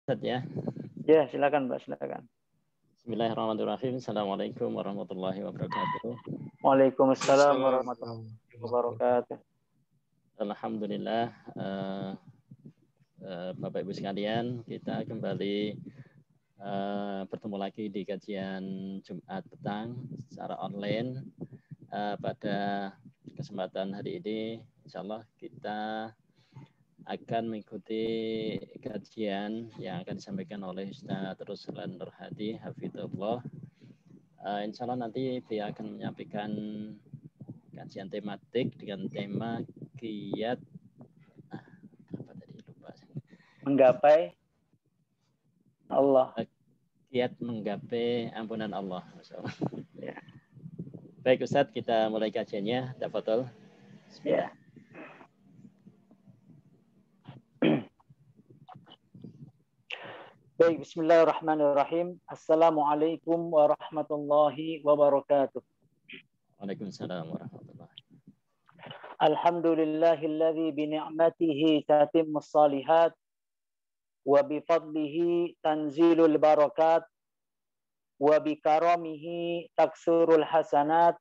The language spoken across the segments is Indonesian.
Ustaz ya. Ya, silakan Mbak, silakan. Bismillahirrahmanirrahim. Assalamualaikum warahmatullahi wabarakatuh. Waalaikumsalam warahmatullahi wabarakatuh. Alhamdulillah, Bapak Ibu sekalian, kita kembali bertemu lagi di kajian Jumat petang secara online. Pada kesempatan hari ini, insya Allah kita akan mengikuti kajian yang akan disampaikan oleh Ustaz Ruslan Nurhadi Hafizullah. Insya Allah nanti dia akan menyampaikan kajian tematik dengan tema kiat menggapai Allah. Kiat menggapai ampunan Allah. Ya. Baik Ustaz, kita mulai kajiannya. Tafadhol. Ya. Baik, bismillahirrahmanirrahim. Assalamualaikum warahmatullahi wabarakatuh. Waalaikumsalam warahmatullahi wabarakatuh. Alhamdulillahilladzi bini'matihi tatimmus shalihat wa bifadlihi tanzilul barakat wa bikaramihi taksurul hasanat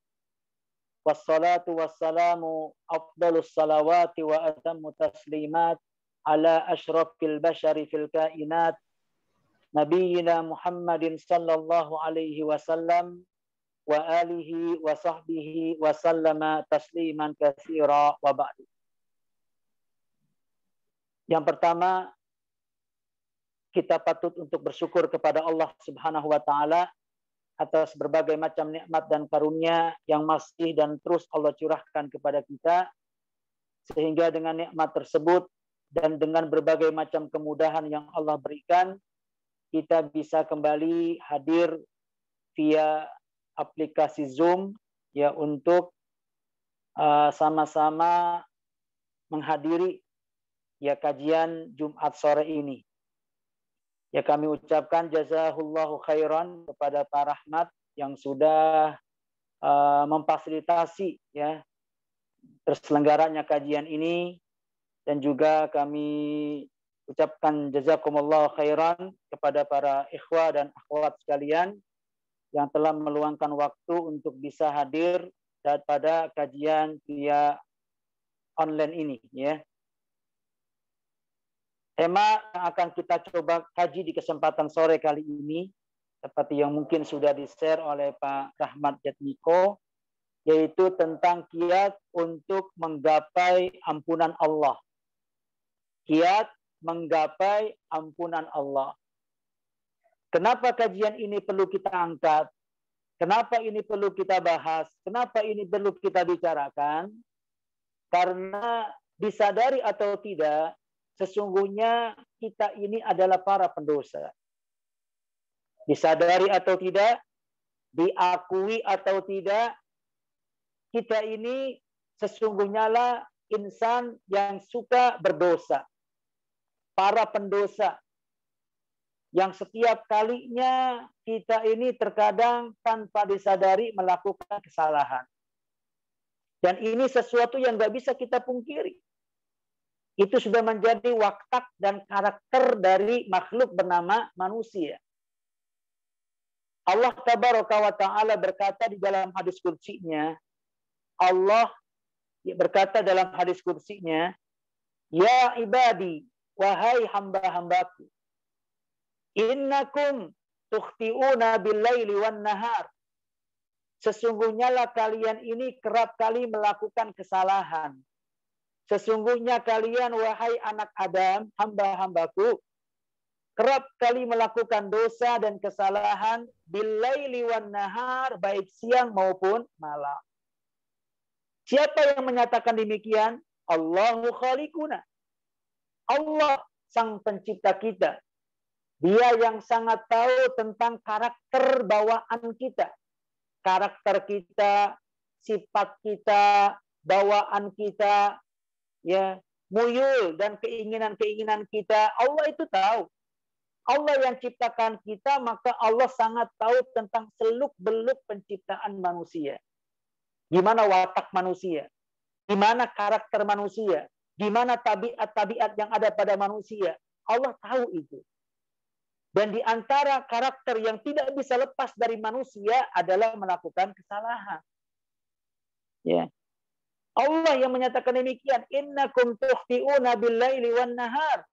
wassalatu wassalamu afdalus salawati wa atammu taslimat ala asyrafil bashari fil kainat Nabiyyina Muhammadin sallallahu alaihi wasallam wa alihi wa sahbihi wa sallama tasliman katsira wa ba'du. Yang pertama, kita patut untuk bersyukur kepada Allah Subhanahu wa taala atas berbagai macam nikmat dan karunia yang masih dan terus Allah curahkan kepada kita, sehingga dengan nikmat tersebut dan dengan berbagai macam kemudahan yang Allah berikan, kita bisa kembali hadir via aplikasi Zoom ya untuk sama-sama menghadiri ya kajian Jumat sore ini. Ya kami ucapkan jazahullahu khairan kepada Pak Rahmat yang sudah memfasilitasi ya terselenggaranya kajian ini, dan juga kami ucapkan jazakumullah khairan kepada para ikhwah dan akhwat sekalian yang telah meluangkan waktu untuk bisa hadir pada kajian via online ini ya. Tema yang akan kita coba kaji di kesempatan sore kali ini seperti yang mungkin sudah di-share oleh Pak Rahmat Jatmiko, yaitu tentang kiat untuk menggapai ampunan Allah. Kiat menggapai ampunan Allah. Kenapa kajian ini perlu kita angkat? Kenapa ini perlu kita bahas? Kenapa ini perlu kita bicarakan? Karena disadari atau tidak, sesungguhnya kita ini adalah para pendosa. Disadari atau tidak, diakui atau tidak, kita ini sesungguhnya lah insan yang suka berdosa. Para pendosa yang setiap kalinya kita ini terkadang tanpa disadari melakukan kesalahan. Dan ini sesuatu yang nggak bisa kita pungkiri. Itu sudah menjadi watak dan karakter dari makhluk bernama manusia. Allah Tabaraka wa Ta'ala berkata di dalam hadis kursinya, Allah berkata dalam hadis kursinya, ya ibadi, wahai hamba-hambaku, innakum tukhti'una bil-laili wan-nahar. Sesungguhnya lah kalian ini kerap kali melakukan kesalahan. Sesungguhnya kalian, wahai anak Adam, hamba-hambaku, kerap kali melakukan dosa dan kesalahan bil-laili wan-nahar, baik siang maupun malam. Siapa yang menyatakan demikian? Allahu khaliquna. Allah sang pencipta kita. Dia yang sangat tahu tentang karakter bawaan kita. Karakter kita, sifat kita, bawaan kita, ya, muyul dan keinginan-keinginan kita. Allah itu tahu. Allah yang ciptakan kita, maka Allah sangat tahu tentang seluk-beluk penciptaan manusia. Gimana watak manusia? Gimana karakter manusia? Gimana tabiat-tabiat yang ada pada manusia? Allah tahu itu. Dan di antara karakter yang tidak bisa lepas dari manusia adalah melakukan kesalahan. Ya. Allah yang menyatakan demikian, innakum tukhti'una bil-laili wan-nahar.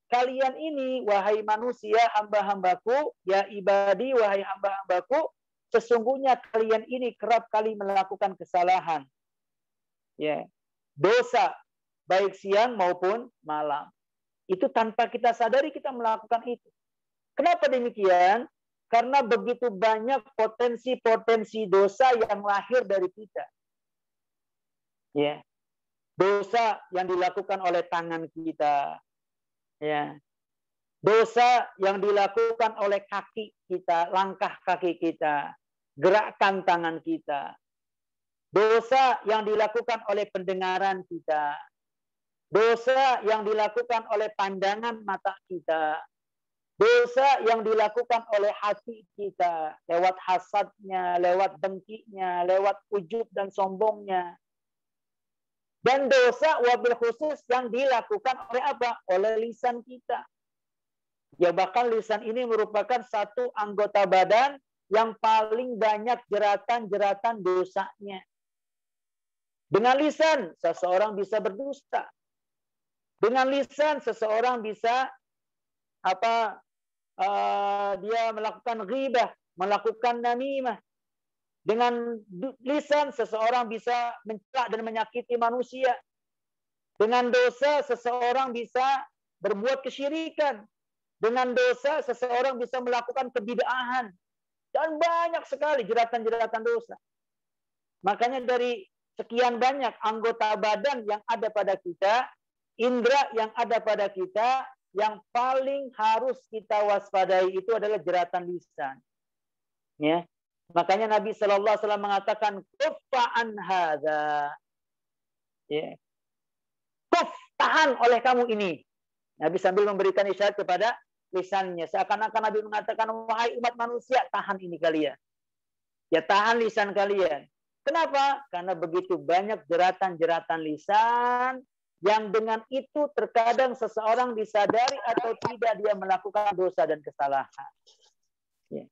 Kalian ini, wahai manusia, hamba-hambaku, ya ibadi, wahai hamba-hambaku, sesungguhnya kalian ini kerap kali melakukan kesalahan. Ya. Dosa, baik siang maupun malam. Itu tanpa kita sadari kita melakukan itu. Kenapa demikian? Karena begitu banyak potensi-potensi dosa yang lahir dari kita. Ya. Dosa yang dilakukan oleh tangan kita. Ya. Dosa yang dilakukan oleh kaki kita, langkah kaki kita, gerakan tangan kita. Dosa yang dilakukan oleh pendengaran kita. Dosa yang dilakukan oleh pandangan mata kita. Dosa yang dilakukan oleh hati kita, lewat hasadnya, lewat dengkinya, lewat ujub dan sombongnya. Dan dosa wabil khusus yang dilakukan oleh apa? Oleh lisan kita. Ya bahkan lisan ini merupakan satu anggota badan yang paling banyak jeratan-jeratan dosanya. Dengan lisan, seseorang bisa berdusta. Dengan lisan, seseorang bisa dia melakukan ghibah, melakukan namimah. Dengan lisan seseorang bisa mencela dan menyakiti manusia. Dengan dosa seseorang bisa berbuat kesyirikan. Dengan dosa seseorang bisa melakukan kebid'ahan. Dan banyak sekali jeratan-jeratan dosa. Makanya dari sekian banyak anggota badan yang ada pada kita, indera yang ada pada kita, yang paling harus kita waspadai itu adalah jeratan lisan. Ya. Makanya Nabi Shallallahu Alaihi Wasallam mengatakan, "Kuffa an hadza." Ya. Kuf, tahan oleh kamu ini. Nabi sambil memberikan isyarat kepada lisannya. Seakan-akan Nabi mengatakan, wahai umat manusia, tahan ini kalian. Ya tahan lisan kalian. Kenapa? Karena begitu banyak jeratan-jeratan lisan yang dengan itu terkadang seseorang disadari atau tidak dia melakukan dosa dan kesalahan. Ya.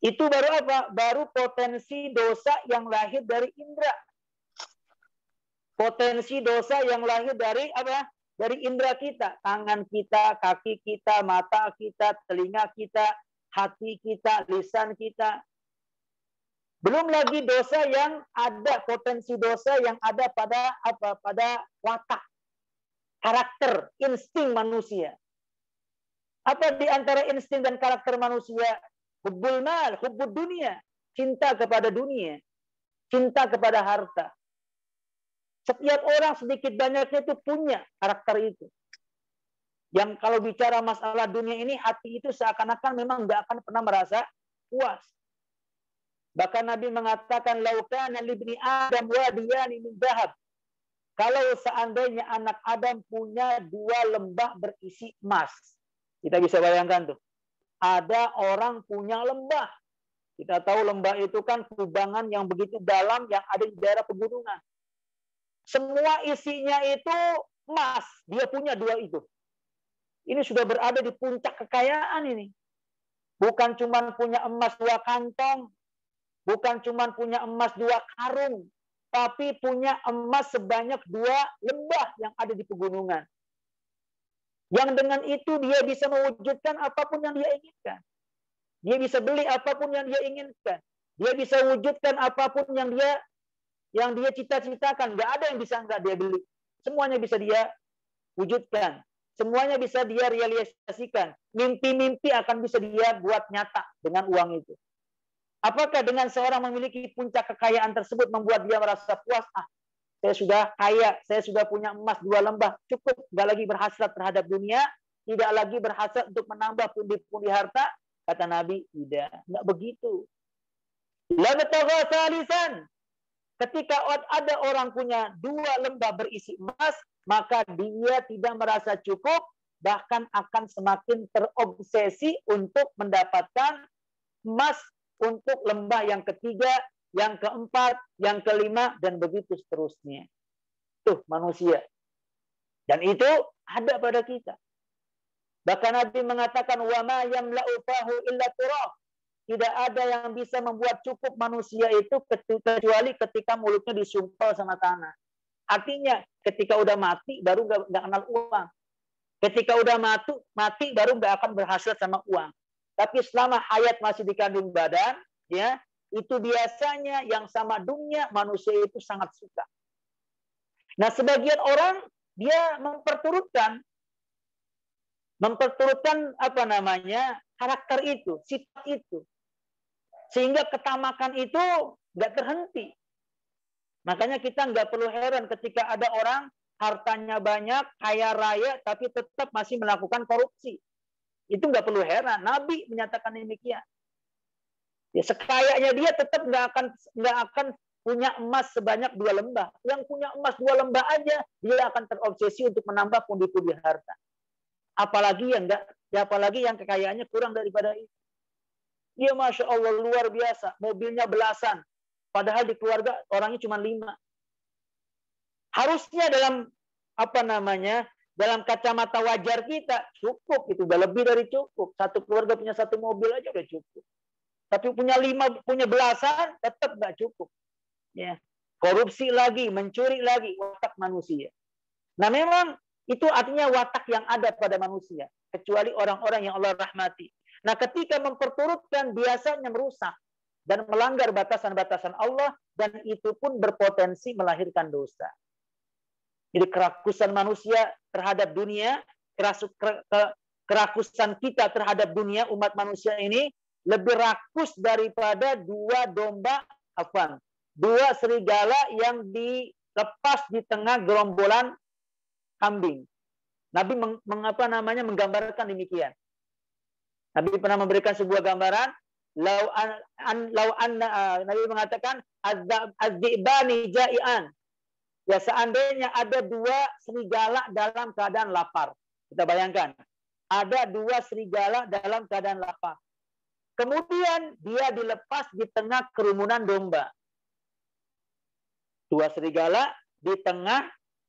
Itu baru apa? Baru potensi dosa yang lahir dari indera. Potensi dosa yang lahir dari apa? Dari indera kita. Tangan kita, kaki kita, mata kita, telinga kita, hati kita, lisan kita. Belum lagi dosa yang ada, potensi dosa yang ada pada apa? Pada watak. Karakter, insting manusia. Apa di antara insting dan karakter manusia? Hubbul mal, hubbud dunia. Cinta kepada dunia. Cinta kepada harta. Setiap orang sedikit banyaknya itu punya karakter itu. Yang kalau bicara masalah dunia ini, hati itu seakan-akan memang nggak akan pernah merasa puas. Bahkan Nabi mengatakan, "Lau kana libni Adam wadiyani min dhahab." Kalau seandainya anak Adam punya 2 lembah berisi emas. Kita bisa bayangkan tuh. Ada orang punya lembah. Kita tahu lembah itu kan kubangan yang begitu dalam yang ada di daerah pegunungan. Semua isinya itu emas. Dia punya 2 itu. Ini sudah berada di puncak kekayaan ini. Bukan cuma punya emas 2 kantong. Bukan cuma punya emas 2 karung. Tapi punya emas sebanyak 2 lembah yang ada di pegunungan. Yang dengan itu dia bisa mewujudkan apapun yang dia inginkan. Dia bisa beli apapun yang dia inginkan. Dia bisa wujudkan apapun yang dia cita-citakan. Nggak ada yang bisa nggak dia beli. Semuanya bisa dia wujudkan. Semuanya bisa dia realisasikan. Mimpi-mimpi akan bisa dia buat nyata dengan uang itu. Apakah dengan seorang memiliki puncak kekayaan tersebut membuat dia merasa puas? Saya sudah kaya, saya sudah punya emas 2 lembah, cukup, nggak lagi berhasrat terhadap dunia, tidak lagi berhasrat untuk menambah pundi-pundi harta. Kata Nabi, tidak, nggak begitu. La batagha thalithan. Ketika ada orang punya 2 lembah berisi emas, maka dia tidak merasa cukup, bahkan akan semakin terobsesi untuk mendapatkan emas untuk lembah yang ketiga, yang keempat, yang kelima, dan begitu seterusnya. Tuh manusia. Dan itu ada pada kita. Bahkan Nabi mengatakan, wa ma yamla'u fahu illa turab. Tidak ada yang bisa membuat cukup manusia itu kecuali ketika mulutnya disumpal sama tanah. Artinya ketika udah mati baru nggak kenal uang. Ketika udah mati baru nggak akan berhasil sama uang. Tapi selama hayat masih di kandung badan, ya itu biasanya yang sama dunia manusia itu sangat suka. Nah sebagian orang dia memperturutkan apa namanya karakter itu, sifat itu. Sehingga ketamakan itu nggak terhenti. Makanya kita nggak perlu heran ketika ada orang hartanya banyak, kaya raya, tapi tetap masih melakukan korupsi. Itu nggak perlu heran. Nabi menyatakan demikian. Ya, sekayanya dia tetap nggak akan punya emas sebanyak 2 lembah. Yang punya emas 2 lembah aja, dia akan terobsesi untuk menambah pundi-pundi harta. Apalagi yang kekayaannya kurang daripada itu. Dia Masya Allah luar biasa. Mobilnya belasan. Padahal di keluarga orangnya cuma 5. Harusnya dalam kacamata wajar kita cukup. Itu udah lebih dari cukup. Satu keluarga punya 1 mobil aja udah cukup. Tapi punya belasan tetap nggak cukup. Ya. Korupsi lagi, mencuri lagi. Watak manusia. Nah memang itu artinya watak yang ada pada manusia. Kecuali orang-orang yang Allah rahmati. Nah, ketika memperturutkan biasanya merusak dan melanggar batasan-batasan Allah dan itu pun berpotensi melahirkan dosa. Jadi kerakusan manusia terhadap dunia, kerakusan kita terhadap dunia umat manusia ini lebih rakus daripada 2 serigala yang dilepas di tengah gerombolan kambing. Nabi menggambarkan demikian. Nabi pernah memberikan sebuah gambaran. Nabi mengatakan az-dzibani ja'ian. Ya seandainya ada 2 serigala dalam keadaan lapar. Kita bayangkan. Ada 2 serigala dalam keadaan lapar. Kemudian dia dilepas di tengah kerumunan domba. 2 serigala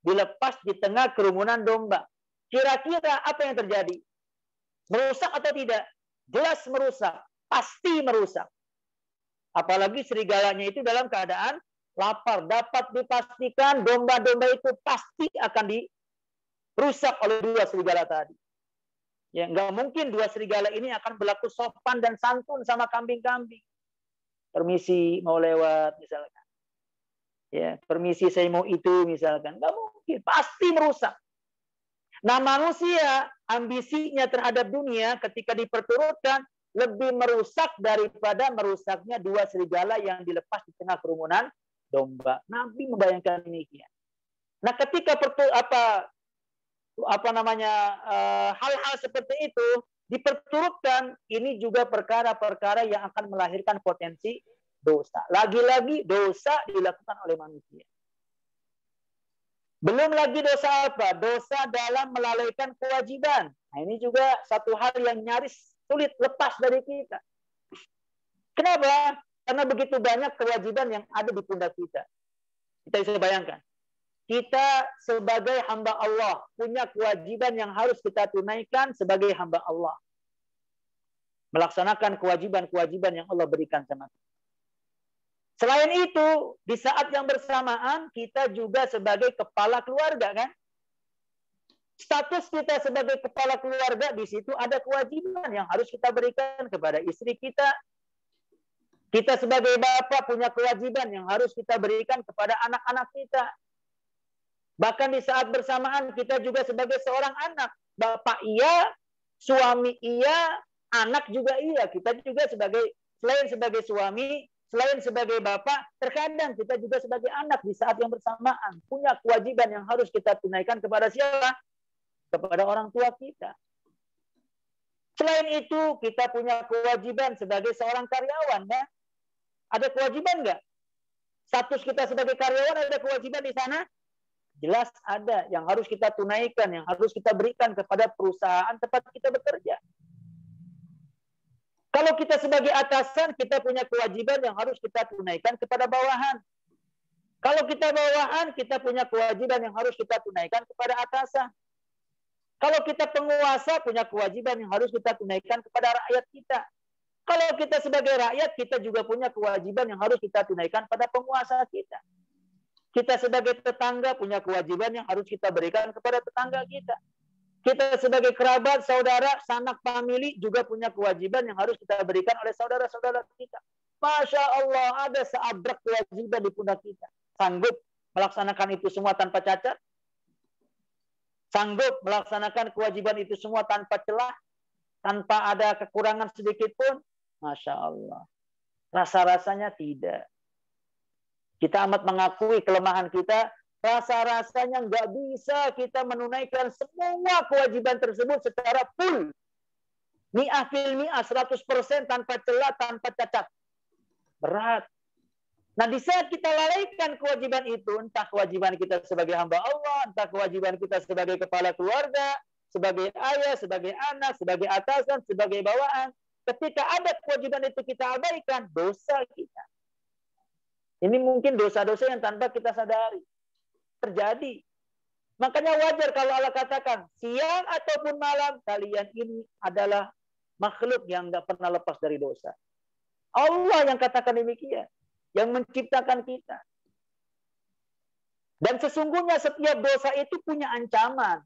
dilepas di tengah kerumunan domba. Kira-kira apa yang terjadi? Merusak atau tidak? Jelas merusak. Pasti merusak. Apalagi serigalanya itu dalam keadaan lapar. Dapat dipastikan domba-domba itu pasti akan dirusak oleh 2 serigala tadi. Ya, nggak mungkin 2 serigala ini akan berlaku sopan dan santun sama kambing-kambing. Permisi, mau lewat misalkan. Ya, permisi saya mau itu misalkan. Nggak mungkin. Pasti merusak. Nah manusia ambisinya terhadap dunia ketika diperturutkan lebih merusak daripada merusaknya 2 serigala yang dilepas di tengah kerumunan domba. Nabi membayangkan demikian. Nah ketika hal-hal seperti itu diperturutkan, ini juga perkara-perkara yang akan melahirkan potensi dosa. Lagi-lagi dosa dilakukan oleh manusia. Belum lagi dosa apa? Dosa dalam melalaikan kewajiban. Nah, ini juga satu hal yang nyaris sulit lepas dari kita. Kenapa? Karena begitu banyak kewajiban yang ada di pundak kita. Kita bisa bayangkan. Kita sebagai hamba Allah punya kewajiban yang harus kita tunaikan sebagai hamba Allah. Melaksanakan kewajiban-kewajiban yang Allah berikan sama kita. Selain itu, di saat yang bersamaan, kita juga sebagai kepala keluarga, kan? Status kita sebagai kepala keluarga, di situ ada kewajiban yang harus kita berikan kepada istri kita. Kita sebagai bapak punya kewajiban yang harus kita berikan kepada anak-anak kita. Bahkan di saat bersamaan, kita juga sebagai seorang anak. Bapak iya, suami iya, anak juga iya. Kita juga selain sebagai suami, selain sebagai bapak, terkadang kita juga sebagai anak di saat yang bersamaan punya kewajiban yang harus kita tunaikan kepada siapa? Kepada orang tua kita. Selain itu, kita punya kewajiban sebagai seorang karyawan, ya? Ada kewajiban nggak? Status kita sebagai karyawan ada kewajiban di sana? Jelas ada yang harus kita tunaikan, yang harus kita berikan kepada perusahaan tempat kita bekerja. Kalau kita sebagai atasan, kita punya kewajiban yang harus kita tunaikan kepada bawahan. Kalau kita bawahan, kita punya kewajiban yang harus kita tunaikan kepada atasan. Kalau kita penguasa, punya kewajiban yang harus kita tunaikan kepada rakyat kita. Kalau kita sebagai rakyat, kita juga punya kewajiban yang harus kita tunaikan pada penguasa kita. Kita sebagai tetangga punya kewajiban yang harus kita berikan kepada tetangga kita. Kita sebagai kerabat, saudara, sanak famili juga punya kewajiban yang harus kita berikan oleh saudara-saudara kita. Masya Allah, ada seabrak kewajiban di pundak kita. Sanggup melaksanakan itu semua tanpa cacat? Sanggup melaksanakan kewajiban itu semua tanpa celah? Tanpa ada kekurangan sedikit pun? Masya Allah. Rasa-rasanya tidak. Kita amat mengakui kelemahan kita. Rasa-rasanya nggak bisa kita menunaikan semua kewajiban tersebut secara full. Mi'ah fil mi'ah, 100% tanpa celah, tanpa cacat. Berat. Nah, di saat kita lalaikan kewajiban itu, entah kewajiban kita sebagai hamba Allah, entah kewajiban kita sebagai kepala keluarga, sebagai ayah, sebagai anak, sebagai atasan, sebagai bawaan, ketika ada kewajiban itu kita abaikan, dosa kita. Ini mungkin dosa-dosa yang tanpa kita sadari terjadi. Makanya wajar kalau Allah katakan, siang ataupun malam, kalian ini adalah makhluk yang nggak pernah lepas dari dosa. Allah yang katakan demikian, yang menciptakan kita. Dan sesungguhnya setiap dosa itu punya ancaman,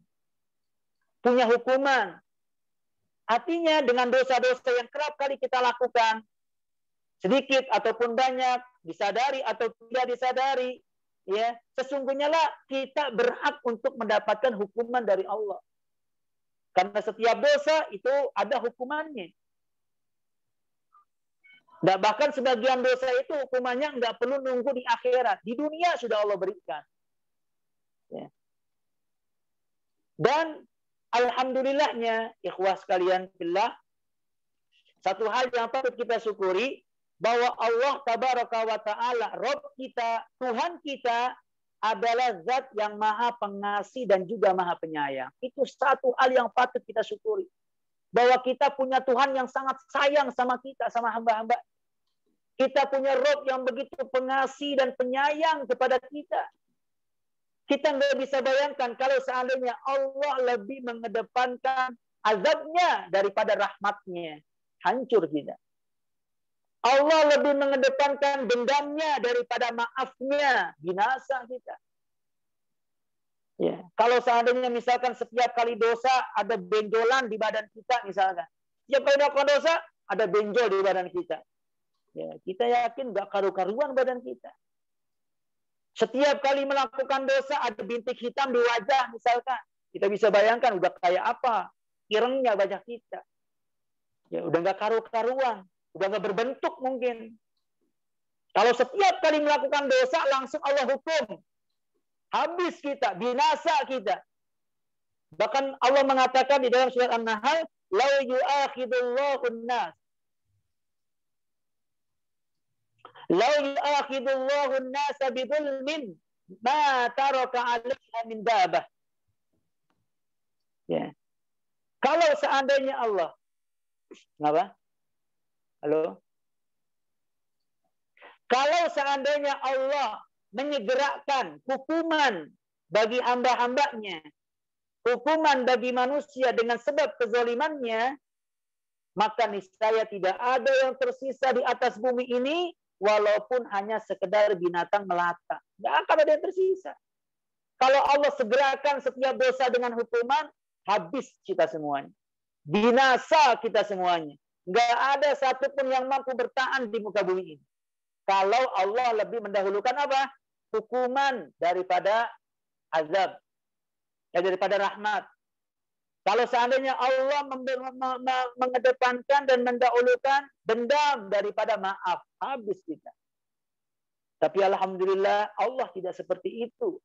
punya hukuman. Artinya dengan dosa-dosa yang kerap kali kita lakukan, sedikit ataupun banyak, disadari atau tidak disadari, ya, sesungguhnya lah kita berhak untuk mendapatkan hukuman dari Allah. Karena setiap dosa itu ada hukumannya. Dan bahkan sebagian dosa itu hukumannya nggak perlu nunggu di akhirat. Di dunia sudah Allah berikan. Ya. Dan alhamdulillahnya, ikhwah sekalian billah, satu hal yang patut kita syukuri, bahwa Allah tabaraka wa ta'ala, Rabb kita, Tuhan kita adalah zat yang maha pengasih dan juga maha penyayang. Itu satu hal yang patut kita syukuri. Bahwa kita punya Tuhan yang sangat sayang sama kita, sama hamba-hamba. Kita punya Rabb yang begitu pengasih dan penyayang kepada kita. Kita nggak bisa bayangkan kalau seandainya Allah lebih mengedepankan azabnya daripada rahmatnya. Hancur kita. Allah lebih mengedepankan dendamnya daripada maafnya, binasa kita. Ya, kalau seandainya misalkan setiap kali dosa ada benjolan di badan kita misalkan. Setiap kali melakukan dosa ada benjol di badan kita. Ya, kita yakin nggak karu-karuan badan kita. Setiap kali melakukan dosa ada bintik hitam di wajah misalkan. Kita bisa bayangkan udah kayak apa irengnya wajah kita. Ya, udah nggak karu-karuan. Udah nggak berbentuk mungkin. Kalau setiap kali melakukan dosa, langsung Allah hukum. Habis kita, binasa kita. Bahkan Allah mengatakan di dalam surat An-Nahl, "Lau yu'akhidullahu an-nas." "Lau yu'akhidullahu an-nas bidhulmin ma taraka 'alaiha min dabah." Ya. Kalau seandainya Allah, kenapa? Halo? Kalau seandainya Allah menyegerakan hukuman bagi hamba-hambanya, hukuman bagi manusia dengan sebab kezalimannya, maka niscaya tidak ada yang tersisa di atas bumi ini, walaupun hanya sekedar binatang melata. Tidak akan ada yang tersisa. Kalau Allah segerakan setiap dosa dengan hukuman, habis kita semuanya. Binasa kita semuanya. Nggak ada satupun yang mampu bertahan di muka bumi ini. Kalau Allah lebih mendahulukan apa? Hukuman daripada azab. Ya, daripada rahmat. Kalau seandainya Allah mengedepankan dan mendahulukan dendam daripada maaf, habis kita. Tapi alhamdulillah Allah tidak seperti itu.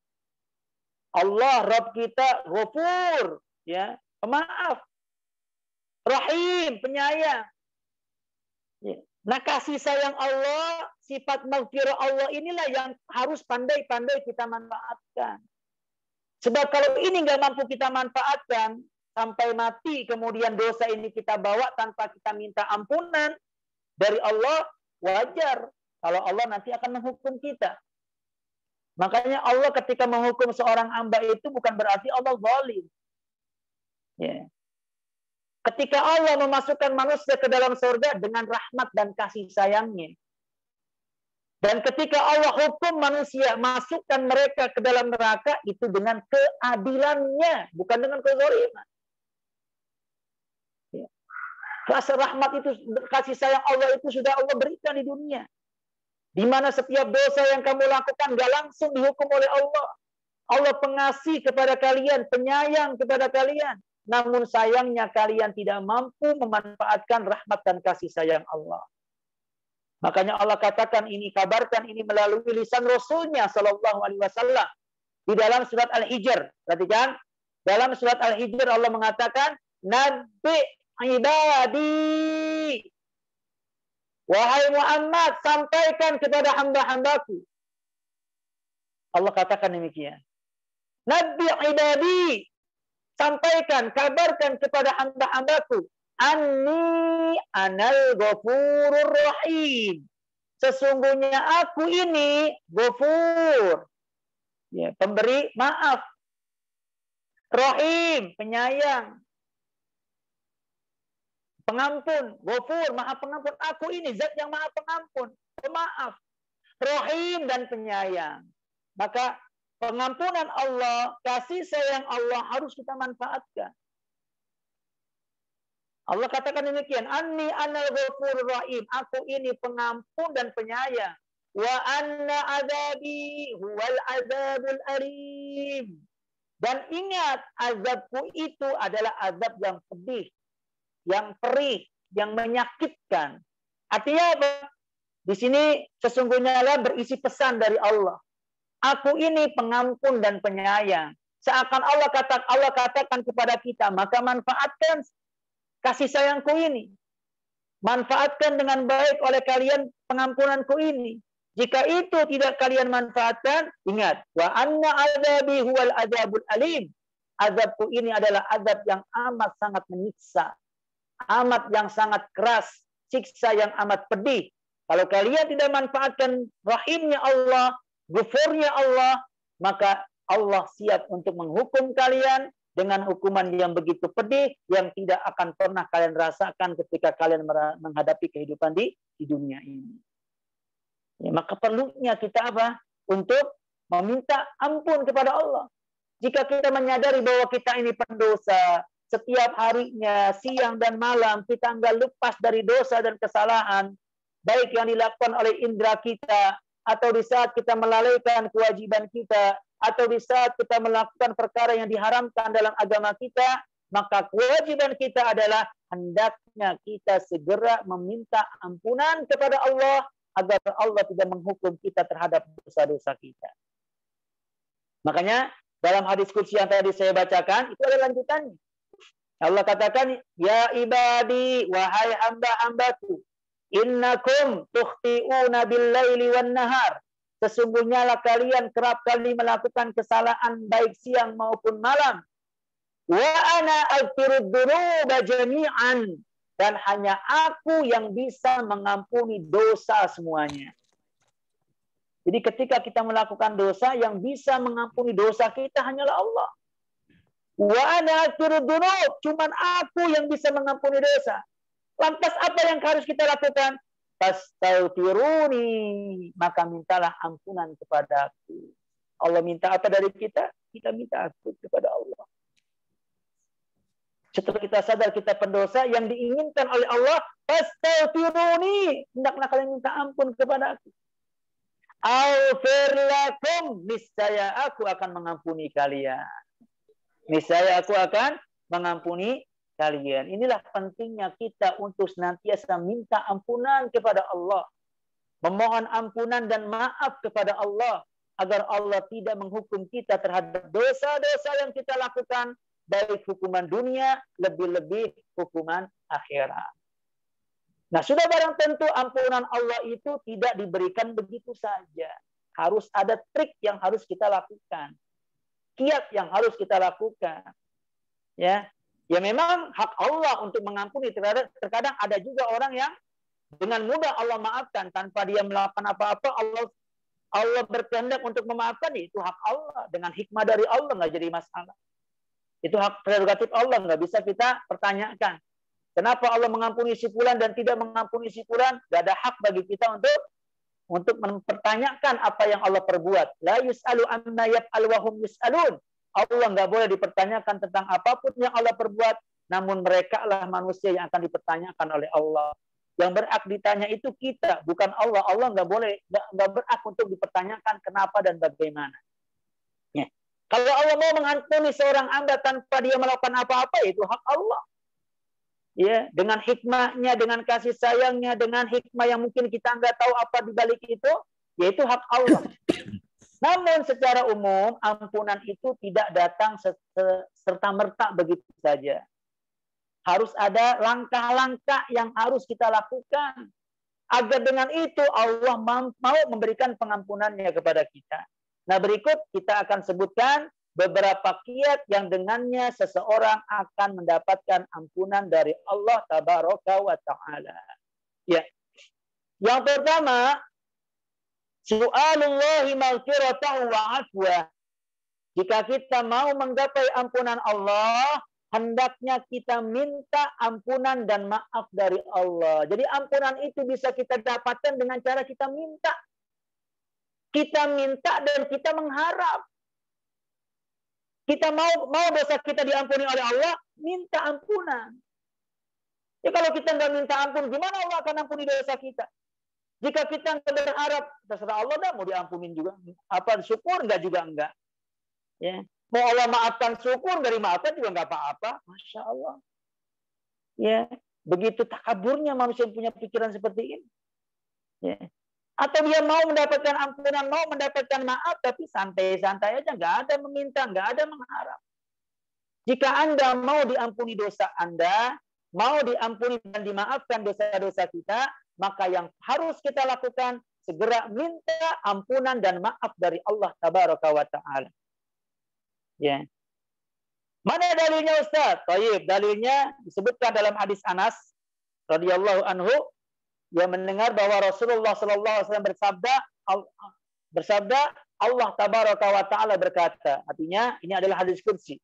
Allah Rabb kita Ghafur, ya, pemaaf. Rahim, penyayang. Ya. Nah, kasih sayang Allah, sifat maghfirah Allah inilah yang harus pandai-pandai kita manfaatkan. Sebab kalau ini nggak mampu kita manfaatkan, sampai mati kemudian dosa ini kita bawa tanpa kita minta ampunan dari Allah, wajar kalau Allah nanti akan menghukum kita. Makanya Allah ketika menghukum seorang hamba itu bukan berarti Allah zalim. Ya. Ketika Allah memasukkan manusia ke dalam surga dengan rahmat dan kasih sayangnya. Dan ketika Allah hukum manusia, masukkan mereka ke dalam neraka, itu dengan keadilannya, bukan dengan kezaliman. Ya. Rasa rahmat itu, kasih sayang Allah itu sudah Allah berikan di dunia. Di mana setiap dosa yang kamu lakukan gak langsung dihukum oleh Allah. Allah pengasih kepada kalian, penyayang kepada kalian. Namun sayangnya kalian tidak mampu memanfaatkan rahmat dan kasih sayang Allah. Makanya Allah katakan ini, kabarkan ini melalui lisan Rasulnya Sallallahu Alaihi Wasallam di dalam surat Al-Hijr. Perhatikan, dalam surat Al-Hijr Allah mengatakan, Nabi ibadi, wahai Muhammad, sampaikan kepada hamba-hambaku. Allah katakan demikian. Nabi ibadi, sampaikan, kabarkan kepada hamba-hambaku. Anni anal ghafurur rahim. Sesungguhnya aku ini ghafur. Ya, pemberi maaf. Rahim, penyayang. Pengampun, ghafur, maha pengampun. Aku ini zat yang maha pengampun, pemaaf. Rahim dan penyayang. Maka pengampunan Allah, kasih sayang Allah harus kita manfaatkan. Allah katakan demikian, Anni anal ghafurur rahim. Aku ini pengampun dan penyayang. Wa anna azabi huwal azabul alim. Dan ingat, azabku itu adalah azab yang pedih, yang perih, yang menyakitkan. Artinya apa? Di sini sesungguhnya berisi pesan dari Allah. Aku ini pengampun dan penyayang. Seakan Allah katakan kepada kita, maka manfaatkan kasih sayangku ini. Manfaatkan dengan baik oleh kalian pengampunanku ini. Jika itu tidak kalian manfaatkan, ingat. Wa anna azabi huwal azabul alim. Azabku ini adalah azab yang amat sangat menyiksa. Amat yang sangat keras. Siksa yang amat pedih. Kalau kalian tidak manfaatkan rahimnya Allah, ghafurnya Allah, maka Allah siap untuk menghukum kalian dengan hukuman yang begitu pedih yang tidak akan pernah kalian rasakan ketika kalian menghadapi kehidupan di dunia ini. Ya, maka perlunya kita apa? Untuk meminta ampun kepada Allah. Jika kita menyadari bahwa kita ini pendosa, setiap harinya, siang dan malam, kita enggak lepas dari dosa dan kesalahan, baik yang dilakukan oleh indera kita, atau di saat kita melalaikan kewajiban kita, atau di saat kita melakukan perkara yang diharamkan dalam agama kita, maka kewajiban kita adalah hendaknya kita segera meminta ampunan kepada Allah agar Allah tidak menghukum kita terhadap dosa-dosa kita. Makanya dalam hadis qudsi yang tadi saya bacakan, itu ada lanjutannya. Allah katakan, ya ibadi, wahai hamba-hambaku, innakum tukhti'una bil-laili wan-nahar. Sesungguhnya lah kalian kerap kali melakukan kesalahan baik siang maupun malam. Wa ana aghfirud dzunuba jami'an. Dan hanya aku yang bisa mengampuni dosa semuanya. Jadi ketika kita melakukan dosa, yang bisa mengampuni dosa kita hanyalah Allah. Wa ana aghfirud dzunub, cuman aku yang bisa mengampuni dosa. Lantas apa yang harus kita lakukan? Fastaghfiruni, maka mintalah ampunan kepada aku. Allah minta apa dari kita? Kita minta ampun kepada Allah. Setelah kita sadar kita pendosa, yang diinginkan oleh Allah, fastaghfiruni, hendaklah kalian minta ampun kepada aku. Aghfir lakum, niscaya aku akan mengampuni kalian. Niscaya aku akan mengampuni kalian. Inilah pentingnya kita untuk senantiasa minta ampunan kepada Allah. Memohon ampunan dan maaf kepada Allah. Agar Allah tidak menghukum kita terhadap dosa-dosa yang kita lakukan. Baik hukuman dunia, lebih-lebih hukuman akhirat. Nah, sudah barang tentu ampunan Allah itu tidak diberikan begitu saja. Harus ada trik yang harus kita lakukan. Kiat yang harus kita lakukan. Ya memang hak Allah untuk mengampuni. Terkadang ada juga orang yang dengan mudah Allah maafkan tanpa dia melakukan apa-apa. Allah berkehendak untuk memaafkan, itu hak Allah. Dengan hikmah dari Allah nggak jadi masalah. Itu hak prerogatif Allah, nggak bisa kita pertanyakan. Kenapa Allah mengampuni si fulan dan tidak mengampuni si fulan? Nggak ada hak bagi kita untuk mempertanyakan apa yang Allah perbuat. La yus'alu amma yaf'al wa hum yus'alun. Allah nggak boleh dipertanyakan tentang apapun yang Allah perbuat, namun mereka lah manusia yang akan dipertanyakan oleh Allah. Yang berhak ditanya itu kita, bukan Allah. Allah nggak boleh, nggak berhak untuk dipertanyakan kenapa dan bagaimana. Ya. Kalau Allah mau mengampuni seorang hamba tanpa dia melakukan apa-apa, itu hak Allah. Ya, dengan hikmahnya, dengan kasih sayangnya, dengan hikmah yang mungkin kita nggak tahu apa di balik itu, yaitu hak Allah. Namun secara umum ampunan itu tidak datang serta-merta begitu saja. Harus ada langkah-langkah yang harus kita lakukan agar dengan itu Allah mau memberikan pengampunannya kepada kita. Nah, berikut kita akan sebutkan beberapa kiat yang dengannya seseorang akan mendapatkan ampunan dari Allah Tabaraka wa Ta'ala. Ya. Yang pertama, su'alullahi maghfiratahu wa afwa. Jika kita mau menggapai ampunan Allah, hendaknya kita minta ampunan dan maaf dari Allah. Jadi ampunan itu bisa kita dapatkan dengan cara kita minta. Kita minta dan kita mengharap. Kita mau dosa kita diampuni oleh Allah, minta ampunan. Ya kalau kita nggak minta ampun, gimana Allah akan ampuni dosa kita? Jika kita nggak berharap, terserah Allah dah mau diampunin juga. Apa syukur nggak juga enggak. Ya, mau Allah maafkan syukur, nggak dimaafkan juga nggak apa-apa. Masya Allah. Ya, begitu takaburnya manusia yang punya pikiran seperti ini. Ya. Atau dia mau mendapatkan ampunan, mau mendapatkan maaf, tapi santai-santai aja, nggak ada meminta, nggak ada mengharap. Jika Anda mau diampuni dosa Anda, mau diampuni dan dimaafkan dosa-dosa kita, maka yang harus kita lakukan, segera minta ampunan dan maaf dari Allah Tabaraka wa Ta'ala. Ya. Mana dalilnya Ustaz? Tayyib, dalilnya disebutkan dalam hadis Anas radhiyallahu anhu. Dia mendengar bahwa Rasulullah SAW bersabda, Allah Tabaraka wa Ta'ala berkata. Artinya ini adalah hadis kursi.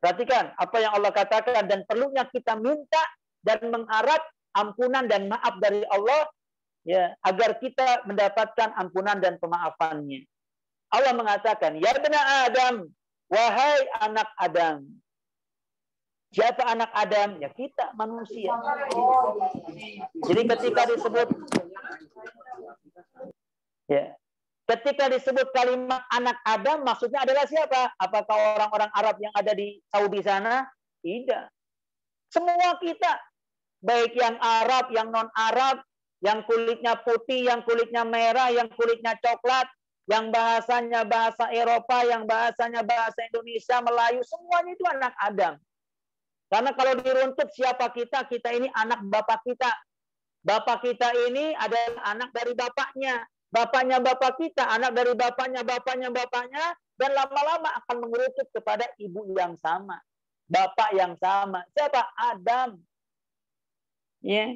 Perhatikan apa yang Allah katakan dan perlunya kita minta dan mengharap ampunan dan maaf dari Allah, ya, agar kita mendapatkan ampunan dan pemaafannya. Allah mengatakan, ya bena Adam, wahai anak Adam. Siapa anak Adam? Ya kita, manusia. Jadi ketika disebut kalimat anak Adam, maksudnya adalah siapa? Apakah orang-orang Arab yang ada di Saudi sana? Tidak. Semua kita, baik yang Arab, yang non-Arab, yang kulitnya putih, yang kulitnya merah, yang kulitnya coklat, yang bahasanya bahasa Eropa, yang bahasanya bahasa Indonesia, Melayu, semuanya itu anak Adam. Karena kalau diruntut siapa kita? Kita ini anak bapak kita. Bapak kita ini adalah anak dari bapaknya. Bapaknya bapak kita, anak dari bapaknya, dan lama-lama akan mengerucut kepada ibu yang sama. Bapak yang sama. Siapa? Adam. Ya.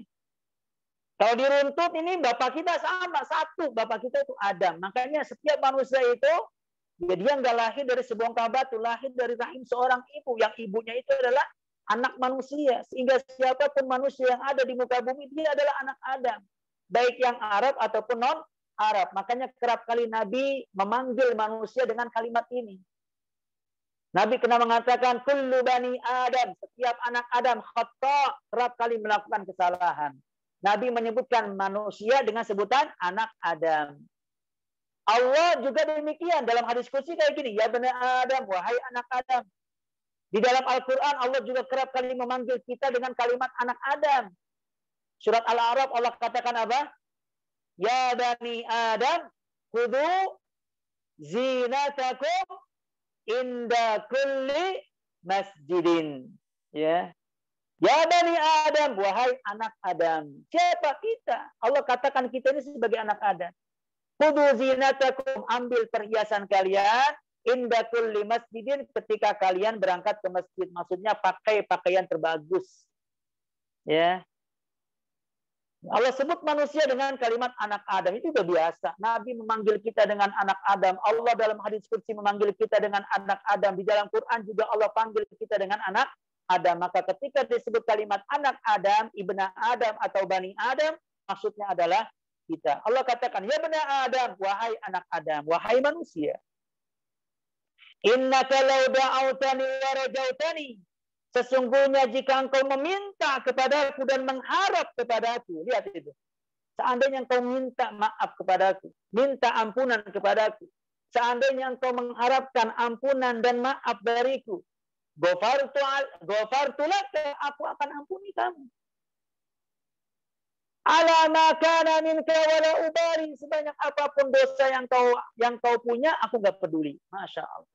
Kalau diruntut ini bapak kita sama. Satu, bapak kita itu Adam. Makanya setiap manusia itu, ya dia nggak lahir dari sebongkah batu, lahir dari rahim seorang ibu. Yang ibunya itu adalah anak manusia. Sehingga siapapun manusia yang ada di muka bumi, dia adalah anak Adam. Baik yang Arab ataupun non-Arab. Makanya kerap kali Nabi memanggil manusia dengan kalimat ini. Nabi pernah mengatakan, kullu bani Adam, setiap anak Adam khata', kerap kali melakukan kesalahan. Nabi menyebutkan manusia dengan sebutan anak Adam. Allah juga demikian dalam hadis qudsi kayak gini, ya bani Adam, wahai anak Adam. Di dalam Al-Quran Allah juga kerap kali memanggil kita dengan kalimat anak Adam. Surat Al-A'raf Allah katakan apa? Ya bani Adam, khudhu zinatakum inda kulli masjidin. Ya. Ya bani Adam, wahai anak Adam. Siapa kita? Allah katakan kita ini sebagai anak Adam. Khudhu zinatakum, ambil perhiasan kalian inda kulli masjidin, ketika kalian berangkat ke masjid. Maksudnya pakai pakaian terbagus. Ya. Allah sebut manusia dengan kalimat anak Adam. Itu sudah biasa. Nabi memanggil kita dengan anak Adam. Allah dalam hadis qudsi memanggil kita dengan anak Adam. Di dalam Quran juga Allah panggil kita dengan anak Adam. Maka ketika disebut kalimat anak Adam, ibna Adam atau bani Adam, maksudnya adalah kita. Allah katakan, ya bani Adam, wahai anak Adam, wahai manusia. Innaka law da'autani wa rajautani. Sesungguhnya jika engkau meminta kepadaku dan mengharap kepadaku, lihat itu. Seandainya engkau minta maaf kepadaku, minta ampunan kepadaku, seandainya engkau mengharapkan ampunan dan maaf dariku, ghafartu laka, aku akan ampuni kamu. Ala ma kana minka wala ubari, sebanyak apapun dosa yang kau punya, aku enggak peduli. Masya Allah.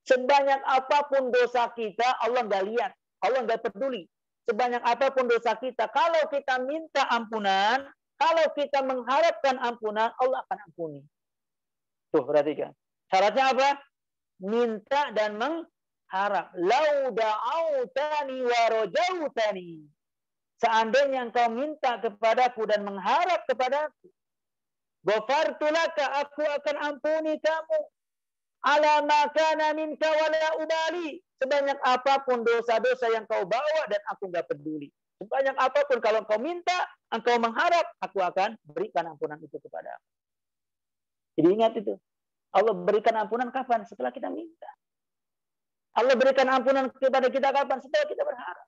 Sebanyak apapun dosa kita, Allah nggak lihat. Allah nggak peduli. Sebanyak apapun dosa kita, kalau kita minta ampunan, kalau kita mengharapkan ampunan, Allah akan ampuni. Tuh, perhatikan. Syaratnya apa? Minta dan mengharap. Lau da'autani wa rajautani. Seandainya engkau minta kepadaku dan mengharap kepadaku, ghafartu laka, aku akan ampuni kamu. Ala ma kana minka wala ubali. Sebanyak apapun dosa-dosa yang kau bawa dan aku enggak peduli. Sebanyak apapun kalau kau minta, engkau mengharap, aku akan berikan ampunan itu kepadamu. Jadi ingat itu. Allah berikan ampunan kapan? Setelah kita minta. Allah berikan ampunan kepada kita kapan? Setelah kita berharap.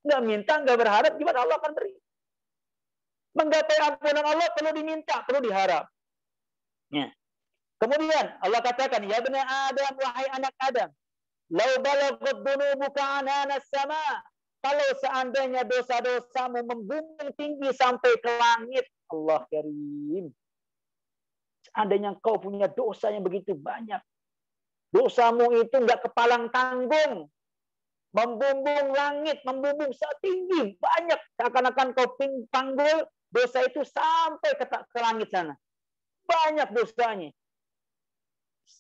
Enggak minta, enggak berharap, gimana Allah akan beri? Menggapai ampunan Allah perlu diminta, perlu diharap. Ya. Kemudian Allah katakan, ya bani Adam, wahai anak Adam, lau balaghat dhunubuka ananas sama, kalau seandainya dosa-dosamu membumbung tinggi sampai ke langit, Allah karim. Seandainya kau punya dosa yang begitu banyak, dosamu itu enggak kepalang tanggung, membumbung langit, membumbung setinggi, banyak, seakan-akan kau panggul dosa itu sampai ke langit sana. Banyak dosanya.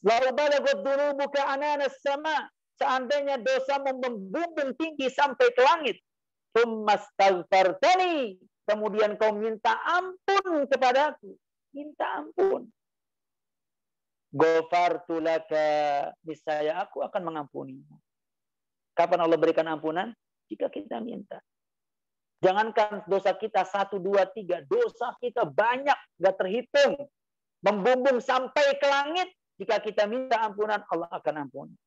Lalu balaghat dhunubuka ananas sama, seandainya dosa membumbung tinggi sampai ke langit, tsummastaghfartani, kemudian kau minta ampun kepadaku, minta ampun, ghafartu laka, niscaya aku akan mengampunimu. Kapan Allah berikan ampunan? Jika kita minta. Jangankan dosa kita 1, 2, 3, dosa kita banyak, gak terhitung, membumbung sampai ke langit. Jika kita minta ampunan, Allah akan ampuni.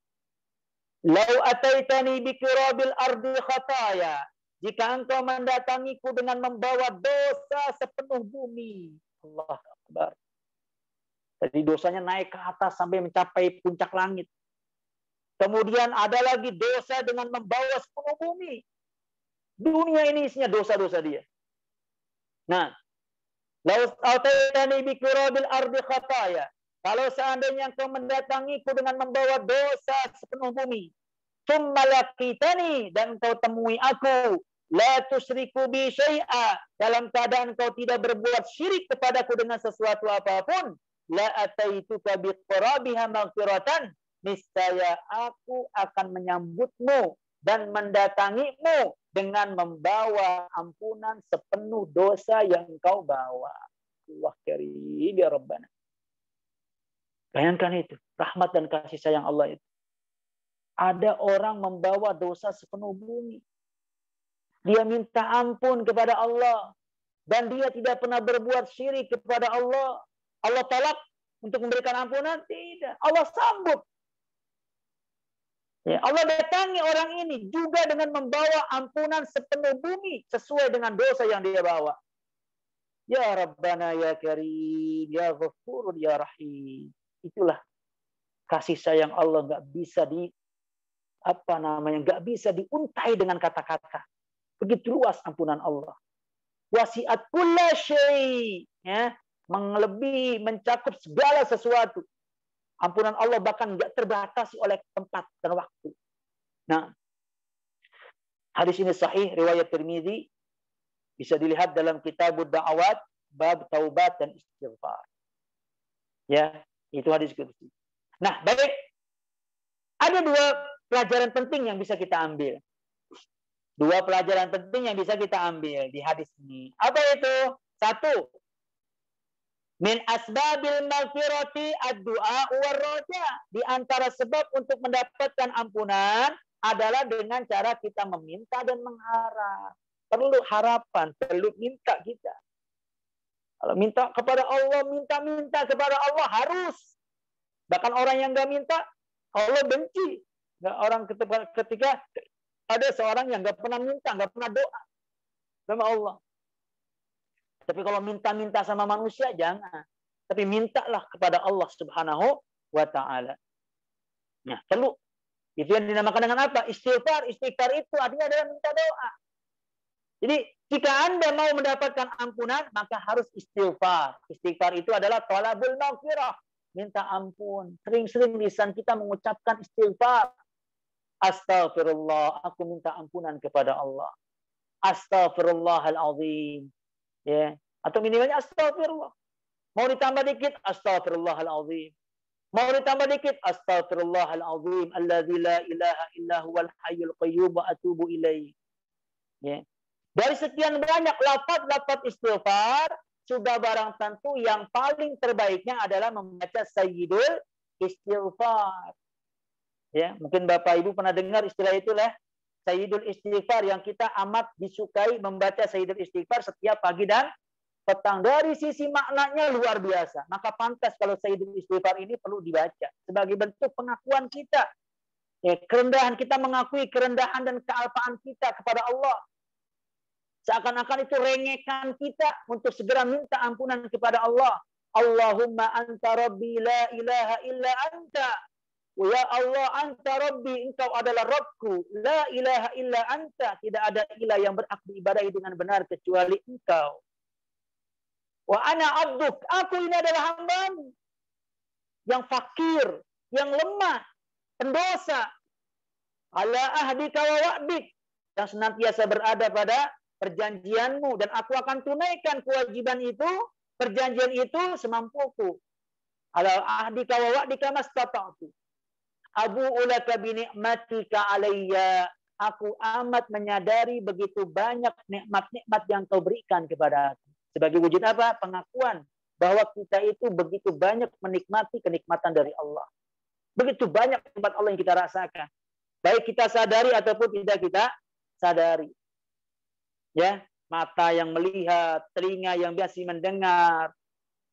Lau ataitani bikirabil ardi khataya. Jika engkau mendatangiku dengan membawa dosa sepenuh bumi. Allah Akbar. Jadi dosanya naik ke atas sampai mencapai puncak langit. Kemudian ada lagi dosa dengan membawa sepenuh bumi. Dunia ini isinya dosa-dosa dia. Nah, lau ataitani bikirabil ardi khataya. Kalau seandainya engkau mendatangiku dengan membawa dosa sepenuh bumi, tsumma laqitani, dan engkau temui aku, la tusyriku bi syai'a, dalam keadaan engkau tidak berbuat syirik kepadaku dengan sesuatu apapun, la ataituka bi qurabiha maghfiratan, niscaya aku akan menyambutmu dan mendatangimu dengan membawa ampunan sepenuh dosa yang engkau bawa. Allah karim ya Rabbana. Bayangkan itu, rahmat dan kasih sayang Allah itu. Ada orang membawa dosa sepenuh bumi. Dia minta ampun kepada Allah. Dan dia tidak pernah berbuat syirik kepada Allah. Allah tolak untuk memberikan ampunan? Tidak. Allah sambut. Ya, Allah datangi orang ini juga dengan membawa ampunan sepenuh bumi. Sesuai dengan dosa yang dia bawa. Ya Rabbana ya Karim, ya Ghafur, ya Rahim. Itulah kasih sayang Allah, nggak bisa nggak bisa diuntai dengan kata-kata. Begitu luas ampunan Allah. Wasi'at kulla syai', ya, melebihi, mencakup segala sesuatu. Ampunan Allah bahkan nggak terbatasi oleh tempat dan waktu. Nah, hadis ini sahih riwayat Tirmidzi, bisa dilihat dalam Kitabud Da'awat bab taubat dan istighfar. Ya. Itu hadis qudsi. Nah, baik. Ada 2 pelajaran penting yang bisa kita ambil. Dua pelajaran penting yang bisa kita ambil di hadis ini. Apa itu? Satu, min asbabil maghfirati ad-du'a war roja. Di antara sebab untuk mendapatkan ampunan adalah dengan cara kita meminta dan mengharap. Perlu harapan, perlu minta kita. Kalau minta kepada Allah, minta kepada Allah harus. Bahkan orang yang nggak minta, Allah benci. Nggak, orang ketika ada seorang yang nggak pernah minta, nggak pernah doa sama Allah. Tapi kalau minta-minta sama manusia, jangan. Tapi mintalah kepada Allah Subhanahu wa Ta'ala. Nah, perlu. Itu yang dinamakan dengan apa? Istighfar. Istighfar itu artinya adalah minta doa. Jadi, jika Anda mau mendapatkan ampunan, maka harus istighfar. Istighfar itu adalah thalabul maghfirah. Minta ampun. Sering-sering lisan kita mengucapkan istighfar. Astaghfirullah. Aku minta ampunan kepada Allah. Astaghfirullahaladzim. Ya. Atau minimalnya astaghfirullah. Mau ditambah dikit, astaghfirullahaladzim. Mau ditambah dikit, astaghfirullahaladzim. Alladzi la ilaha illa huwal hayyul qayyum wa atubu ilaih. Ya. Dari sekian banyak lafaz-lafaz istighfar, sudah barang tentu yang paling terbaiknya adalah membaca sayyidul istighfar. Ya, mungkin Bapak Ibu pernah dengar istilah itulah sayyidul istighfar, yang kita amat disukai membaca sayyidul istighfar setiap pagi dan petang. Dari sisi maknanya luar biasa. Maka pantas kalau sayyidul istighfar ini perlu dibaca sebagai bentuk pengakuan kita. Ya, kerendahan kita, mengakui kerendahan dan kealpaan kita kepada Allah. Seakan-akan itu rengekan kita untuk segera minta ampunan kepada Allah. Allahumma anta rabbi la ilaha illa anta. Ya Allah, anta rabbi, engkau adalah Rabbku. La ilaha illa anta. Tidak ada ilah yang berhak diibadahi dengan benar kecuali engkau. Wa ana abduk. Aku ini adalah hambamu. Yang fakir, yang lemah, pendosa. Ala ahdika wa wa'dik. Yang senantiasa berada pada perjanjianmu, dan aku akan tunaikan kewajiban itu, perjanjian itu semampuku. Ala ahdika wa wa'dika mastata'tu. Abu'u laka bi ni'matika alayya. Aku amat menyadari begitu banyak nikmat-nikmat yang kau berikan kepada aku. Sebagai wujud apa? Pengakuan bahwa kita itu begitu banyak menikmati kenikmatan dari Allah. Begitu banyak nikmat Allah yang kita rasakan. Baik kita sadari ataupun tidak kita sadari. Ya, mata yang melihat, telinga yang masih mendengar,